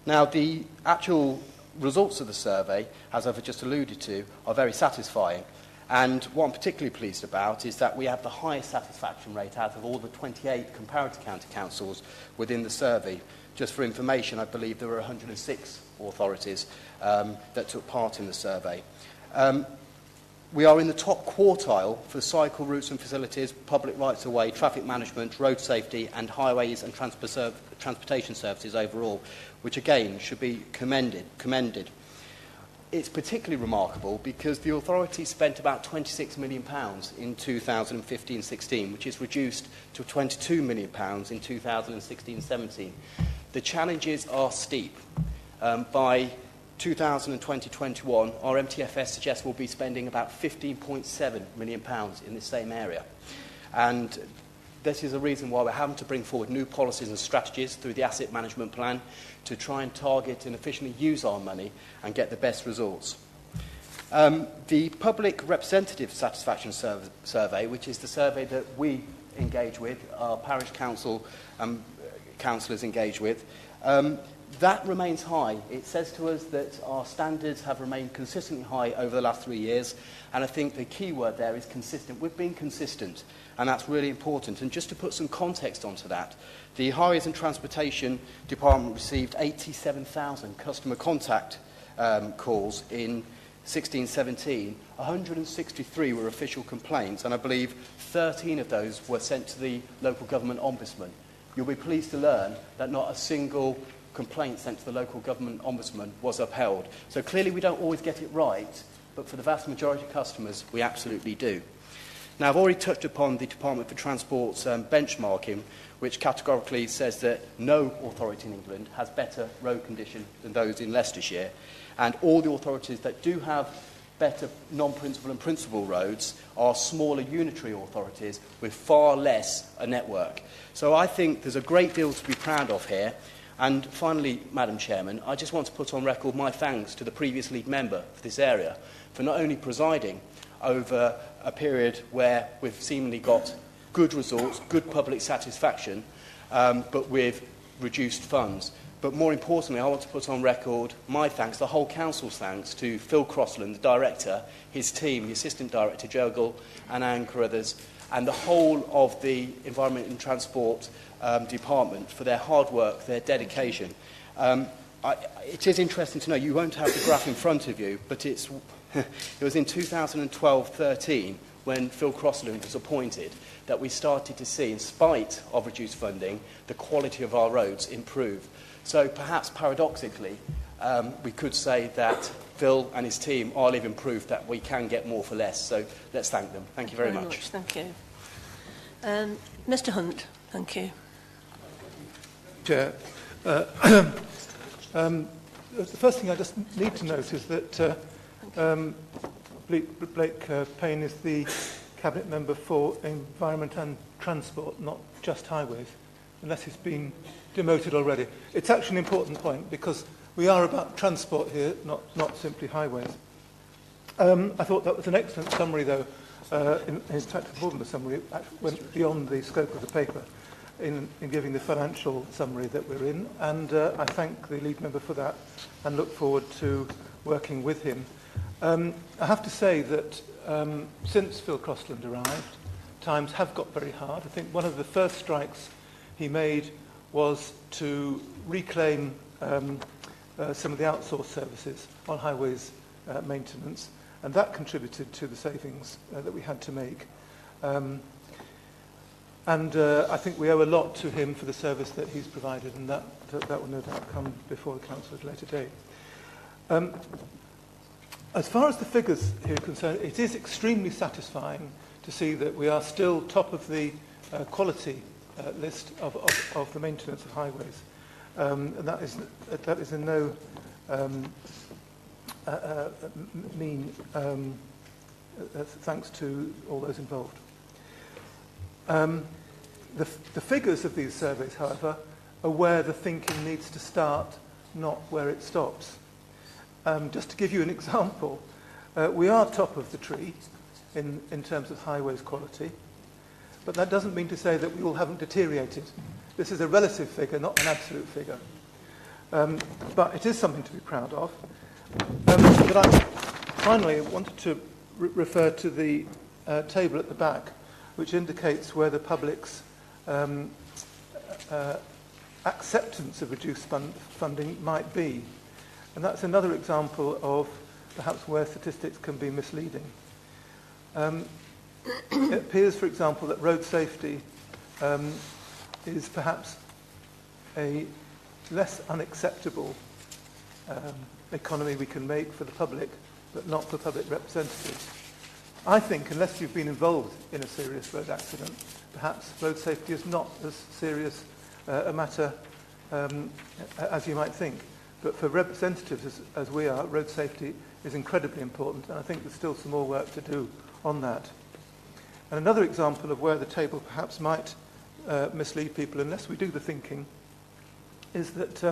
Now, the actual results of the survey, as I've just alluded to, are very satisfying. And what I'm particularly pleased about is that we have the highest satisfaction rate out of all the 28 comparative county councils within the survey. Just for information, I believe there were 106 authorities that took part in the survey. We are in the top quartile for cycle routes and facilities, public rights-of-way, traffic management, road safety and highways and transportation services overall, which again should be commended. It's particularly remarkable because the authority spent about £26 million in 2015-16, which is reduced to £22 million in 2016-17. The challenges are steep. By 2020-21, our MTFS suggests we'll be spending about £15.7 million in this same area. And this is a reason why we're having to bring forward new policies and strategies through the asset management plan to try and target and efficiently use our money and get the best results. The Public Representative Satisfaction Survey, which is the survey that we engage with, our parish council councillors engage with, that remains high. It says to us that our standards have remained consistently high over the last 3 years, and I think the key word there is consistent. We've been consistent, and that's really important. And just to put some context onto that, the Highways and Transportation Department received 87,000 customer contact calls in 16-17. 163 were official complaints, and I believe 13 of those were sent to the local government ombudsman. You'll be pleased to learn that not a single complaint sent to the local government ombudsman was upheld. So clearly we don't always get it right, but for the vast majority of customers, we absolutely do. Now, I've already touched upon the Department for Transport's benchmarking, which categorically says that no authority in England has better road condition than those in Leicestershire, and all the authorities that do have better non-principal and principal roads are smaller unitary authorities with far less a network. So I think there's a great deal to be proud of here. And finally, Madam Chairman, I just want to put on record my thanks to the previous lead member for this area for not only presiding over a period where we've seemingly got good results, good public satisfaction, but with reduced funds. But more importantly, I want to put on record my thanks, the whole Council's thanks, to Phil Crossland, the Director, his team, the Assistant Director, Jogel, and Anne Carruthers, and the whole of the Environment and Transport Department for their hard work, their dedication. It is interesting to know, you won't have the graph in front of you, but it was in 2012-13 when Phil Crossland was appointed that we started to see, in spite of reduced funding, the quality of our roads improve. So perhaps paradoxically, we could say that Phil and his team are living proof that we can get more for less. So let's thank them. Thank you very much. Thank you. Mr Hunt, thank you. Chair, the first thing I just need to note is that Blake Payne is the Cabinet Member for Environment and Transport, not just highways, unless he's been demoted already. It's actually an important point because we are about transport here, not simply highways. I thought that was an excellent summary, though. In fact, more than the summary, it actually went beyond the scope of the paper in giving the financial summary that we're in, and I thank the lead member for that and look forward to working with him. I have to say that since Phil Crossland arrived, times have got very hard. I think one of the first strikes he made was to reclaim some of the outsourced services on highways maintenance, and that contributed to the savings that we had to make. I think we owe a lot to him for the service that he's provided, and that will no doubt come before the Council at a later date. As far as the figures here are concerned, it is extremely satisfying to see that we are still top of the quality list of the maintenance of highways. And that is in no mean thanks to all those involved. The figures of these surveys, however, are where the thinking needs to start, not where it stops. Just to give you an example, we are top of the tree in terms of highways quality, but that doesn't mean to say that we all haven't deteriorated. This is a relative figure, not an absolute figure. But it is something to be proud of. But I finally wanted to refer to the table at the back, which indicates where the public's acceptance of reduced funding might be. And that's another example of perhaps where statistics can be misleading. It appears, for example, that road safety is perhaps a less unacceptable economy we can make for the public, but not for public representatives. I think, unless you've been involved in a serious road accident, perhaps road safety is not as serious a matter as you might think. But for representatives, as we are, road safety is incredibly important, and I think there's still some more work to do on that. And another example of where the table perhaps might mislead people, unless we do the thinking, is that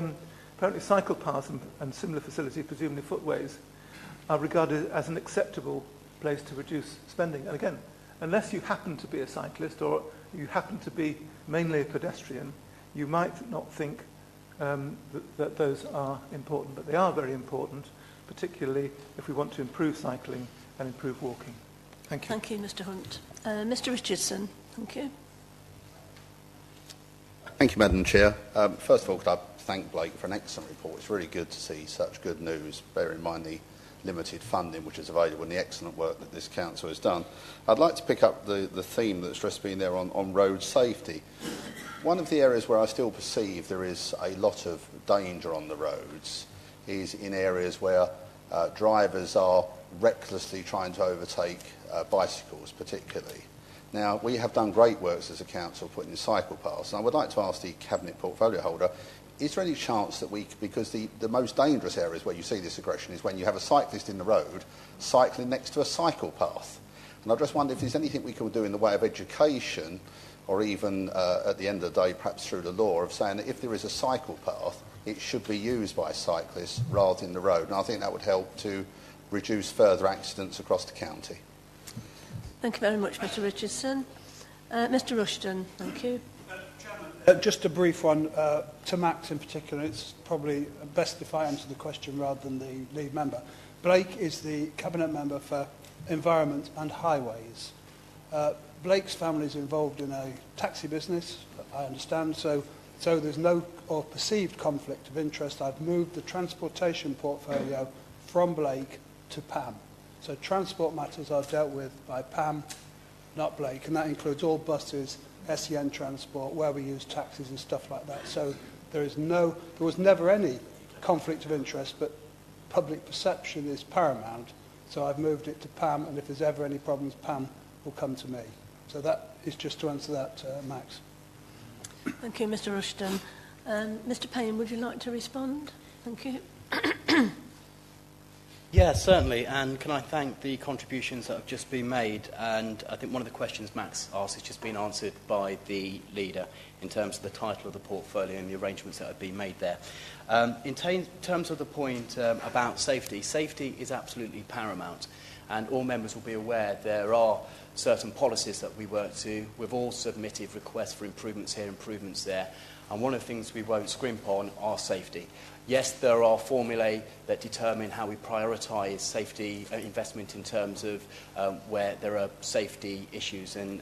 apparently cycle paths and similar facilities, presumably footways, are regarded as an acceptable place to reduce spending. And again, unless you happen to be a cyclist or you happen to be mainly a pedestrian, you might not think that those are important, but they are very important, particularly if we want to improve cycling and improve walking. Thank you. Thank you, Mr. Hunt. Mr. Richardson, thank you. Thank you, Madam Chair. First of all, could I thank Blake for an excellent report. It's really good to see such good news, bear in mind the limited funding which is available and the excellent work that this council has done. I'd like to pick up the theme that's just been there on road safety. One of the areas where I still perceive there is a lot of danger on the roads is in areas where drivers are recklessly trying to overtake bicycles particularly. Now, we have done great works as a council putting in cycle paths, and I would like to ask the Cabinet portfolio holder, is there any chance that because the most dangerous areas where you see this aggression is when you have a cyclist in the road cycling next to a cycle path. And I just wonder if there's anything we can do in the way of education or even at the end of the day perhaps through the law of saying that if there is a cycle path it should be used by cyclists rather than the road. And I think that would help to reduce further accidents across the county. Thank you very much, Mr. Richardson. Mr. Rushton, thank you. Just a brief one to Max in particular. It's probably best if I answer the question rather than the lead member. Blake is the Cabinet Member for Environment and Highways. Blake's family is involved in a taxi business, I understand, so there's no or perceived conflict of interest. I've moved the transportation portfolio from Blake to Pam. So transport matters are dealt with by Pam, not Blake, and that includes all buses, SEN transport, where we use taxis and stuff like that. So there was never any conflict of interest, but public perception is paramount. So I've moved it to Pam, and if there's ever any problems, Pam will come to me. So that is just to answer that, Max. Thank you, Mr. Rushton. Mr. Payne, would you like to respond? Thank you. Yeah, certainly, and can I thank the contributions that have just been made, and I think one of the questions Max asked has just been answered by the leader in terms of the title of the portfolio and the arrangements that have been made there. In terms of the point about safety, safety is absolutely paramount, and all members will be aware there are certain policies that we work to. We've all submitted requests for improvements here, improvements there. And one of the things we won't scrimp on are safety. Yes, there are formulae that determine how we prioritise safety investment in terms of where there are safety issues and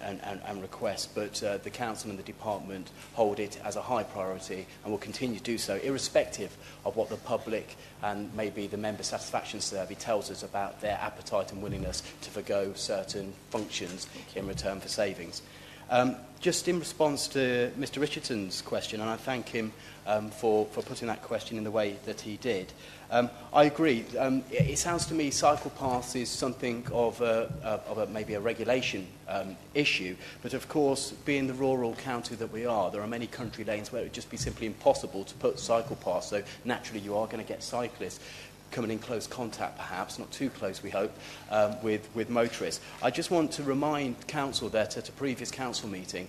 requests, but the Council and the Department hold it as a high priority and will continue to do so, irrespective of what the public and maybe the member satisfaction survey tells us about their appetite and willingness to forgo certain functions in return for savings. Just in response to Mr Richardson's question, and I thank him for putting that question in the way that he did, I agree. It sounds to me cycle paths is something of maybe a regulation issue, but of course, being the rural county that we are, there are many country lanes where it would just be simply impossible to put cycle paths, so naturally you are going to get cyclists coming in close contact, perhaps, not too close, we hope, with motorists. I just want to remind Council that at a previous Council meeting,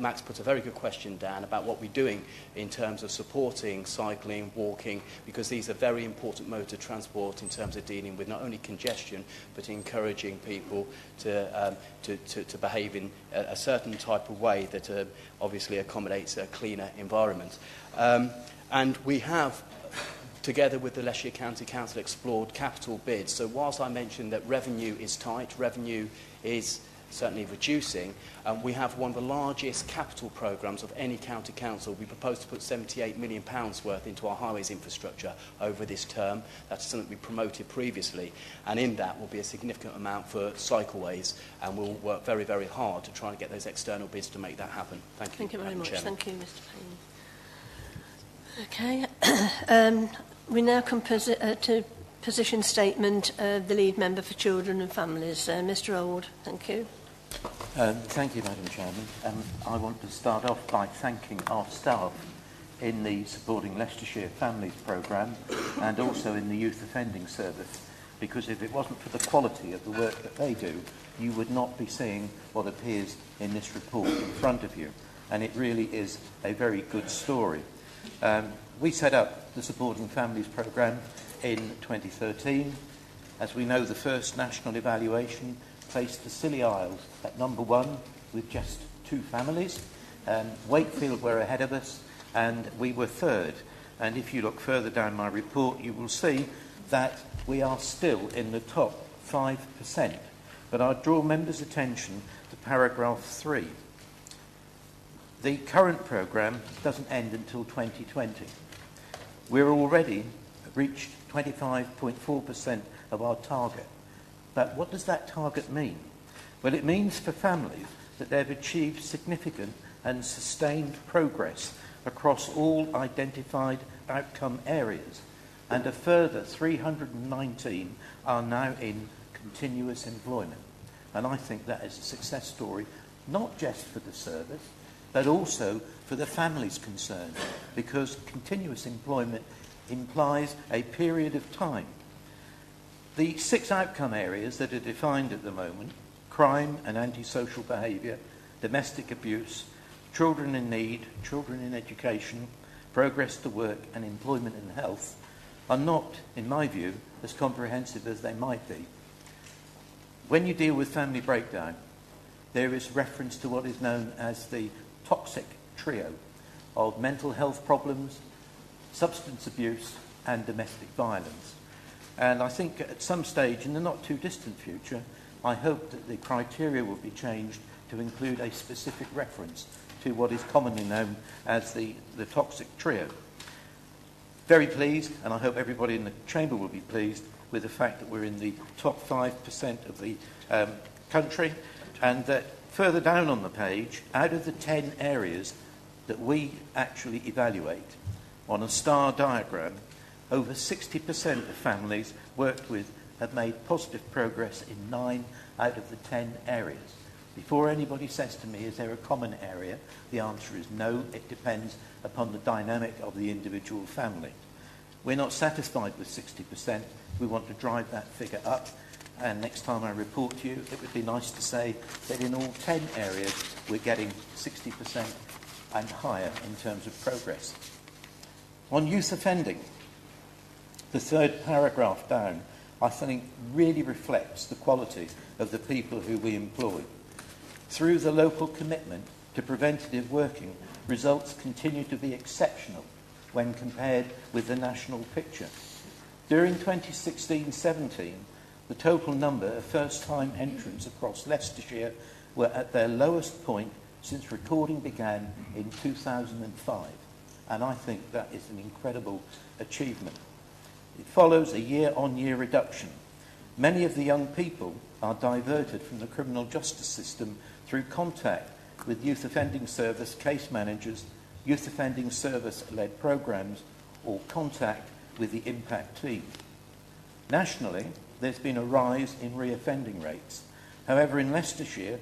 Max put a very good question down about what we're doing in terms of supporting cycling, walking, because these are very important modes of transport in terms of dealing with not only congestion, but encouraging people to behave in a certain type of way that obviously accommodates a cleaner environment. And we have, together with the Leicestershire County Council, explored capital bids. So whilst I mentioned that revenue is tight, revenue is certainly reducing, we have one of the largest capital programmes of any county council. We propose to put £78 million worth into our highways infrastructure over this term. That's something we promoted previously, and in that will be a significant amount for cycleways, and we'll work very, very hard to try and get those external bids to make that happen. Thank you. Thank you very much. Chairman. Thank you, Mr Payne. Okay. We now come to position statement of the lead member for children and families. Mr Old, thank you. Thank you, Madam Chairman. I want to start off by thanking our staff in the Supporting Leicestershire Families programme and also in the Youth Offending Service, because if it wasn't for the quality of the work that they do, you would not be seeing what appears in this report in front of you. And it really is a very good story. We set up the Supporting Families programme in 2013. As we know, the first national evaluation placed the Scilly Isles at number 1 with just 2 families. Wakefield were ahead of us and we were third. And if you look further down my report, you will see that we are still in the top 5%. But I draw members' attention to paragraph 3. The current programme doesn't end until 2020. We're already reached 25.4% of our target. But what does that target mean? Well, it means for families that they've achieved significant and sustained progress across all identified outcome areas, and a further 319 are now in continuous employment. And I think that is a success story, not just for the service, but also for the families concerned, because continuous employment implies a period of time. The 6 outcome areas that are defined at the moment, crime and antisocial behaviour, domestic abuse, children in need, children in education, progress to work and employment and health, are not, in my view, as comprehensive as they might be. When you deal with family breakdown, there is reference to what is known as the toxic trio of mental health problems, substance abuse and domestic violence. And I think at some stage in the not too distant future, I hope that the criteria will be changed to include a specific reference to what is commonly known as the toxic trio. Very pleased, and I hope everybody in the chamber will be pleased with the fact that we're in the top 5% of the country, and that further down on the page, out of the 10 areas that we actually evaluate on a star diagram, over 60% of families worked with have made positive progress in 9 out of the 10 areas. Before anybody says to me, is there a common area? The answer is no. It depends upon the dynamic of the individual family. We're not satisfied with 60%. We want to drive that figure up. And next time I report to you, it would be nice to say that in all 10 areas, we're getting 60% and higher in terms of progress. On youth offending, the 3rd paragraph down, I think really reflects the quality of the people who we employ. Through the local commitment to preventative working, results continue to be exceptional when compared with the national picture. During 2016-17, the total number of first-time entrants across Leicestershire were at their lowest point since recording began in 2005, and I think that is an incredible achievement. It follows a year-on-year reduction. Many of the young people are diverted from the criminal justice system through contact with youth offending service case managers, youth offending service-led programmes, or contact with the impact team. Nationally, there's been a rise in reoffending rates. However, in Leicestershire,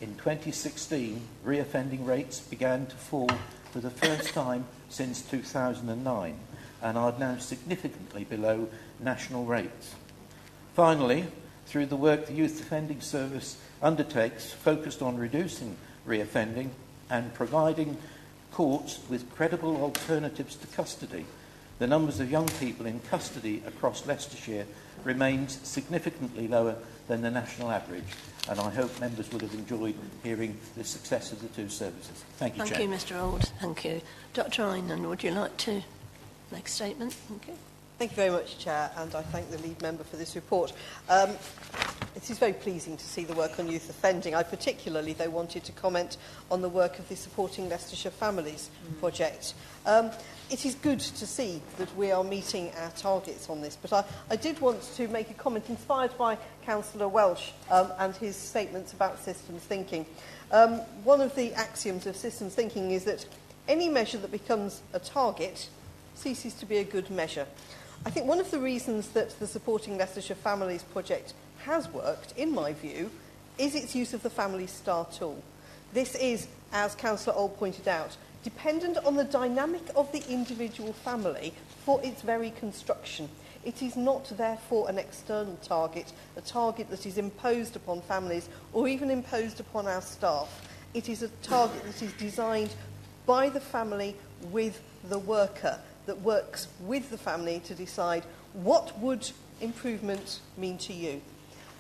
in 2016, reoffending rates began to fall for the first time since 2009 and are now significantly below national rates. Finally, through the work the Youth Offending Service undertakes focused on reducing reoffending and providing courts with credible alternatives to custody, the numbers of young people in custody across Leicestershire remains significantly lower than the national average, and I hope members would have enjoyed hearing the success of the two services. Thank you, Chair. Thank you, Mr. Old. Thank you. Dr. Einan, would you like to make a statement? Thank you. Thank you very much, Chair, and I thank the lead member for this report. It is very pleasing to see the work on youth offending. I particularly, though, wanted to comment on the work of the Supporting Leicestershire Families project. It is good to see that we are meeting our targets on this, but I did want to make a comment inspired by Councillor Welsh and his statements about systems thinking. One of the axioms of systems thinking is that any measure that becomes a target ceases to be a good measure. I think one of the reasons that the Supporting Leicestershire Families project has worked, in my view, is its use of the Family Star tool. This is, as Councillor Old pointed out, dependent on the dynamic of the individual family for its very construction. It is not, therefore, an external target, a target that is imposed upon families or even imposed upon our staff. It is a target that is designed by the family with the worker, that works with the family to decide what would improvement mean to you.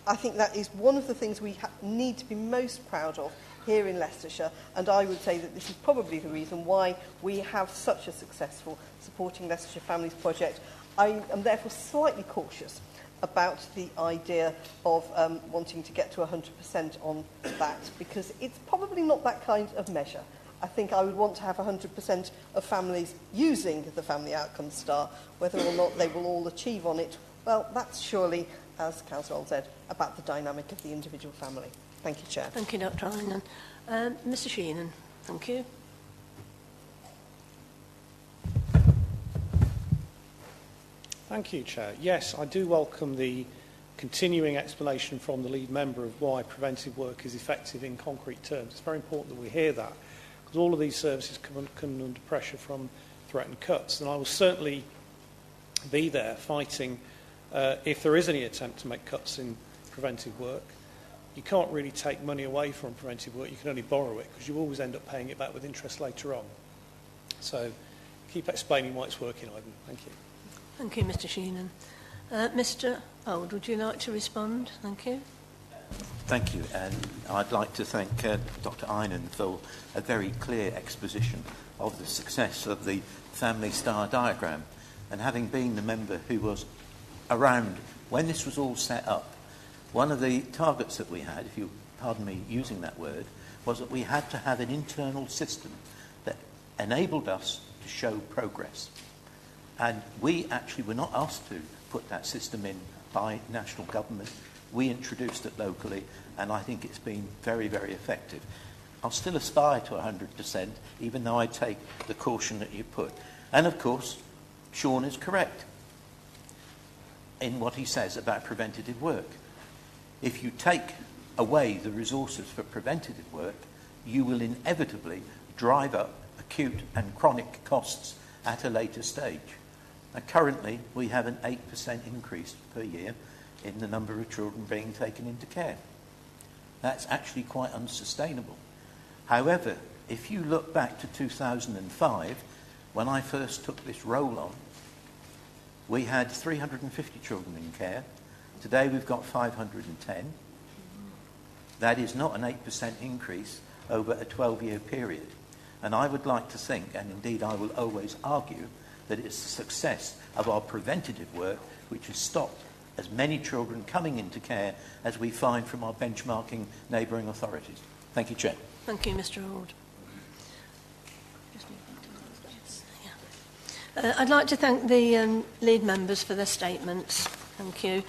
I think that is one of the things we need to be most proud of here in Leicestershire, and I would say that this is probably the reason why we have such a successful Supporting Leicestershire Families project. I am therefore slightly cautious about the idea of wanting to get to 100% on that, because it's probably not that kind of measure. I think I would want to have 100% of families using the Family Outcome Star. Whether or not they will all achieve on it, well, that's surely, as Councillor Old said, about the dynamic of the individual family. Thank you, Chair. Thank you, Dr. Einan. Mr. Sheenan, thank you. Thank you, Chair. Yes, I do welcome the continuing explanation from the lead member of why preventive work is effective in concrete terms. It's very important that we hear that, because all of these services come under pressure from threatened cuts, and I will certainly be there fighting if there is any attempt to make cuts in preventive work. You can't really take money away from preventive work, you can only borrow it, because you always end up paying it back with interest later on. So keep explaining why it's working, Ivan. Thank you. Thank you, Mr. Sheenan. Mr. Old, would you like to respond? Thank you. Thank you, and I'd like to thank Dr. Einan for a very clear exposition of the success of the Family Star diagram. And having been the member who was around when this was all set up, one of the targets that we had, if you pardon me using that word, was that we had to have an internal system that enabled us to show progress. And we actually were not asked to put that system in by national government. We introduced it locally, and I think it's been very, very effective. I'll still aspire to 100%, even though I take the caution that you put. And of course, Sean is correct in what he says about preventative work. If you take away the resources for preventative work, you will inevitably drive up acute and chronic costs at a later stage. Now, currently, we have an 8% increase per year in the number of children being taken into care. That's actually quite unsustainable. However, if you look back to 2005, when I first took this role on, we had 350 children in care. Today we've got 510. That is not an 8% increase. over a 12-year period. And I would like to think, and indeed I will always argue, that it's the success of our preventative work which has stopped as many children coming into care as we find from our benchmarking neighbouring authorities. Thank you, Chair. Thank you, Mr. Ord. I'd like to thank the lead members for their statements. Thank you.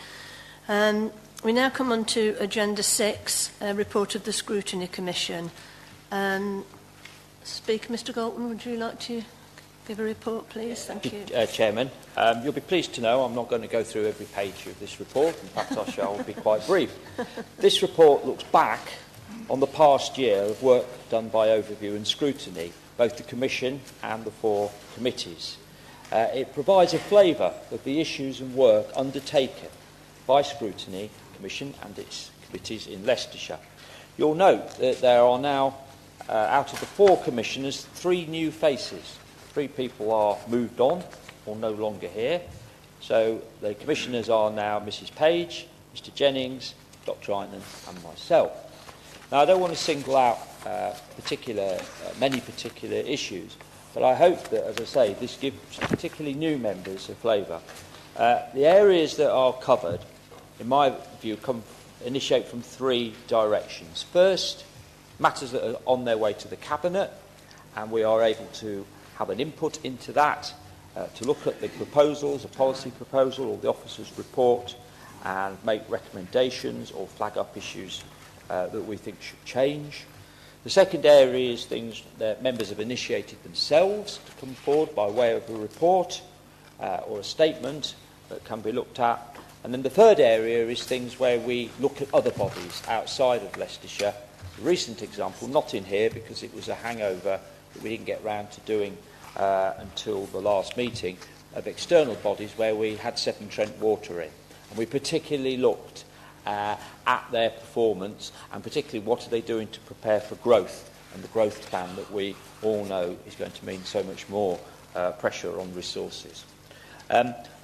We now come on to Agenda 6, report of the Scrutiny Commission. Speaker Mr. Galton, would you like to give a report, please? Thank you. Chairman, you'll be pleased to know I'm not going to go through every page of this report. In fact, I shall be quite brief. This report looks back on the past year of work done by Overview and Scrutiny, both the Commission and the 4 committees. It provides a flavour of the issues and work undertaken by Scrutiny, Commission and its committees in Leicestershire. You'll note that there are now, out of the 4 commissioners, 3 new faces. 3 people are moved on or no longer here. So the commissioners are now Mrs Page, Mr Jennings, Dr Einan and myself. Now I don't want to single out many particular issues, but I hope that, as I say, this gives particularly new members a flavour. The areas that are covered, in my view, initiate from 3 directions. First, matters that are on their way to the Cabinet, and we are able to have an input into that, to look at the proposals, a policy proposal or the officer's report, and make recommendations or flag up issues that we think should change. The second area is things that members have initiated themselves to come forward by way of a report or a statement that can be looked at. And then the third area is things where we look at other bodies outside of Leicestershire. A recent example, not in here because it was a hangover that we didn't get round to doing until the last meeting, of external bodies where we had Severn Trent Water in. And we particularly looked at their performance and particularly what are they doing to prepare for growth and the growth plan that we all know is going to mean so much more pressure on resources.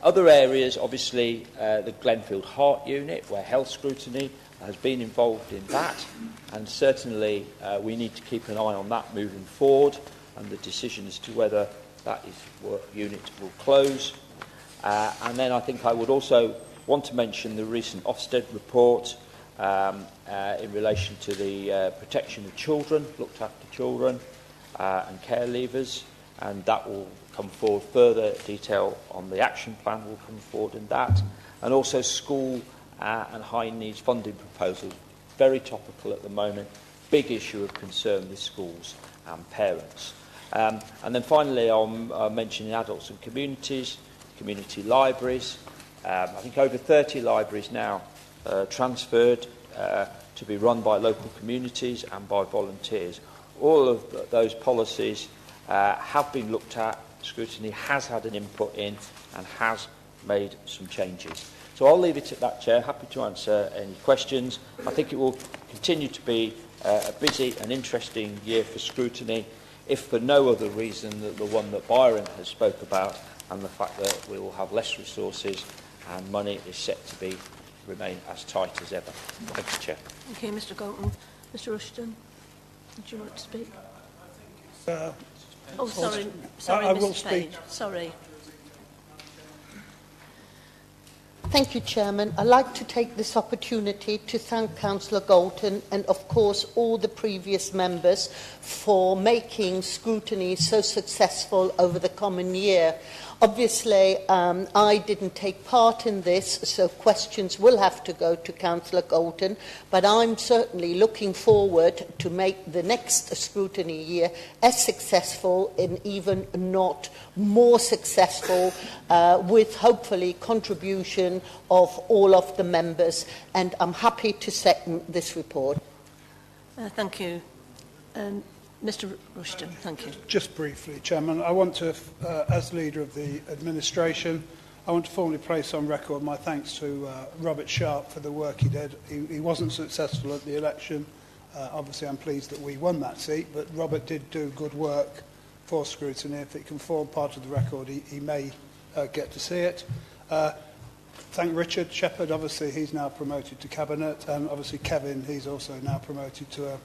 Other areas, obviously, the Glenfield Heart Unit, where health scrutiny has been involved in that, and certainly we need to keep an eye on that moving forward and the decision as to whether that unit will close. And then I think I would also want to mention the recent Ofsted report in relation to the protection of children, looked after children and care leavers, and that will come forward. Further detail on the action plan will come forward in that, and also school and high needs funding proposals, very topical at the moment, big issue of concern with schools and parents. And then finally I'll mention adults and communities, community libraries. I think over 30 libraries now transferred to be run by local communities and by volunteers. All of those policies have been looked at. Scrutiny has had an input in and has made some changes. So I'll leave it at that, Chair. Happy to answer any questions. I think it will continue to be a busy and interesting year for scrutiny, if for no other reason than the one that Byron has spoke about, and the fact that we will have less resources and money is set to remain as tight as ever. Thank you, Chair. Okay, Mr Galton. Mr Rushton, would you like to speak? Oh, sorry, I will Mrs. speak. Page. Sorry. Thank you, Chairman. I'd like to take this opportunity to thank Councillor Galton and, of course, all the previous members for making scrutiny so successful over the common year. Obviously, I didn't take part in this, so questions will have to go to Councillor Galton, but I'm certainly looking forward to make the next scrutiny year as successful and even not more successful, with hopefully contribution of all of the members, and I'm happy to second this report. Thank you. Mr Rushton, thank you. Just briefly, Chairman, I want to, as leader of the administration, I want to formally place on record my thanks to Robert Sharp for the work he did. He wasn't successful at the election. Obviously, I'm pleased that we won that seat, but Robert did do good work for scrutiny. If it can form part of the record, he may get to see it. Thank Richard Shepherd. Obviously, he's now promoted to Cabinet, and obviously Kevin, he's also now promoted to a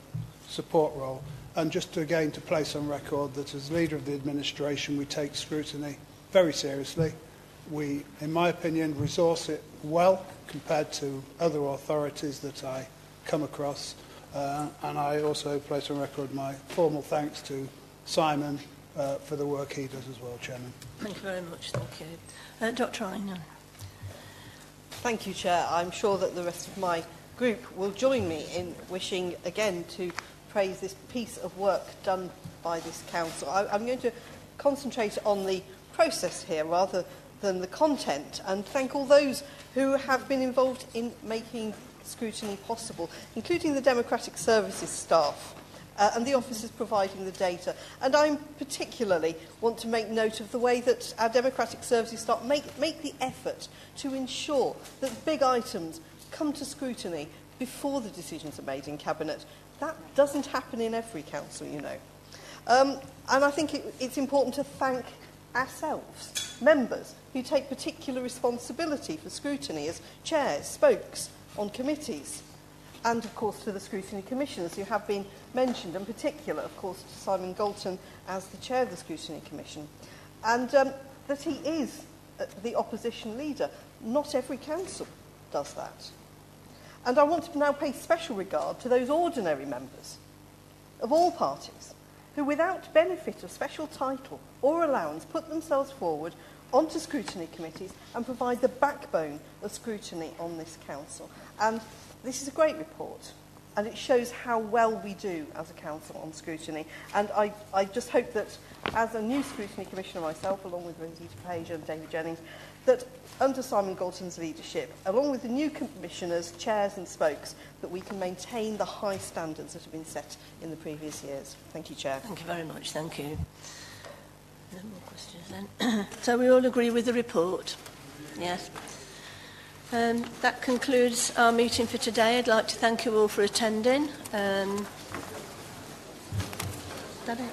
support role. And just to, again to place on record that as leader of the administration we take scrutiny very seriously. We, in my opinion, resource it well compared to other authorities that I come across. And I also place on record my formal thanks to Simon for the work he does as well, Chairman. Thank you very much. Thank you. Dr. Aynon. Thank you, Chair. I'm sure that the rest of my group will join me in wishing again to praise this piece of work done by this council. I'm going to concentrate on the process here rather than the content, and thank all those who have been involved in making scrutiny possible, including the Democratic Services staff and the officers providing the data. And I particularly want to make note of the way that our Democratic Services staff make the effort to ensure that big items come to scrutiny before the decisions are made in Cabinet. That doesn't happen in every council, you know. And I think it's important to thank ourselves, members, who take particular responsibility for scrutiny as chairs, spokes on committees, and of course to the scrutiny commissioners who have been mentioned, in particular, of course, to Simon Galton as the chair of the scrutiny commission, and that he is the opposition leader. Not every council does that. And I want to now pay special regard to those ordinary members of all parties who, without benefit of special title or allowance, put themselves forward onto scrutiny committees and provide the backbone of scrutiny on this council. And this is a great report, and it shows how well we do as a council on scrutiny. And I just hope that, as a new scrutiny commissioner myself, along with Rosita Page and David Jennings, that under Simon Galton's leadership, along with the new commissioners, chairs and spokes, that we can maintain the high standards that have been set in the previous years. Thank you, Chair. Thank you very much. Thank you. No more questions then. So we all agree with the report? Yes. That concludes our meeting for today. I'd like to thank you all for attending. Is that it?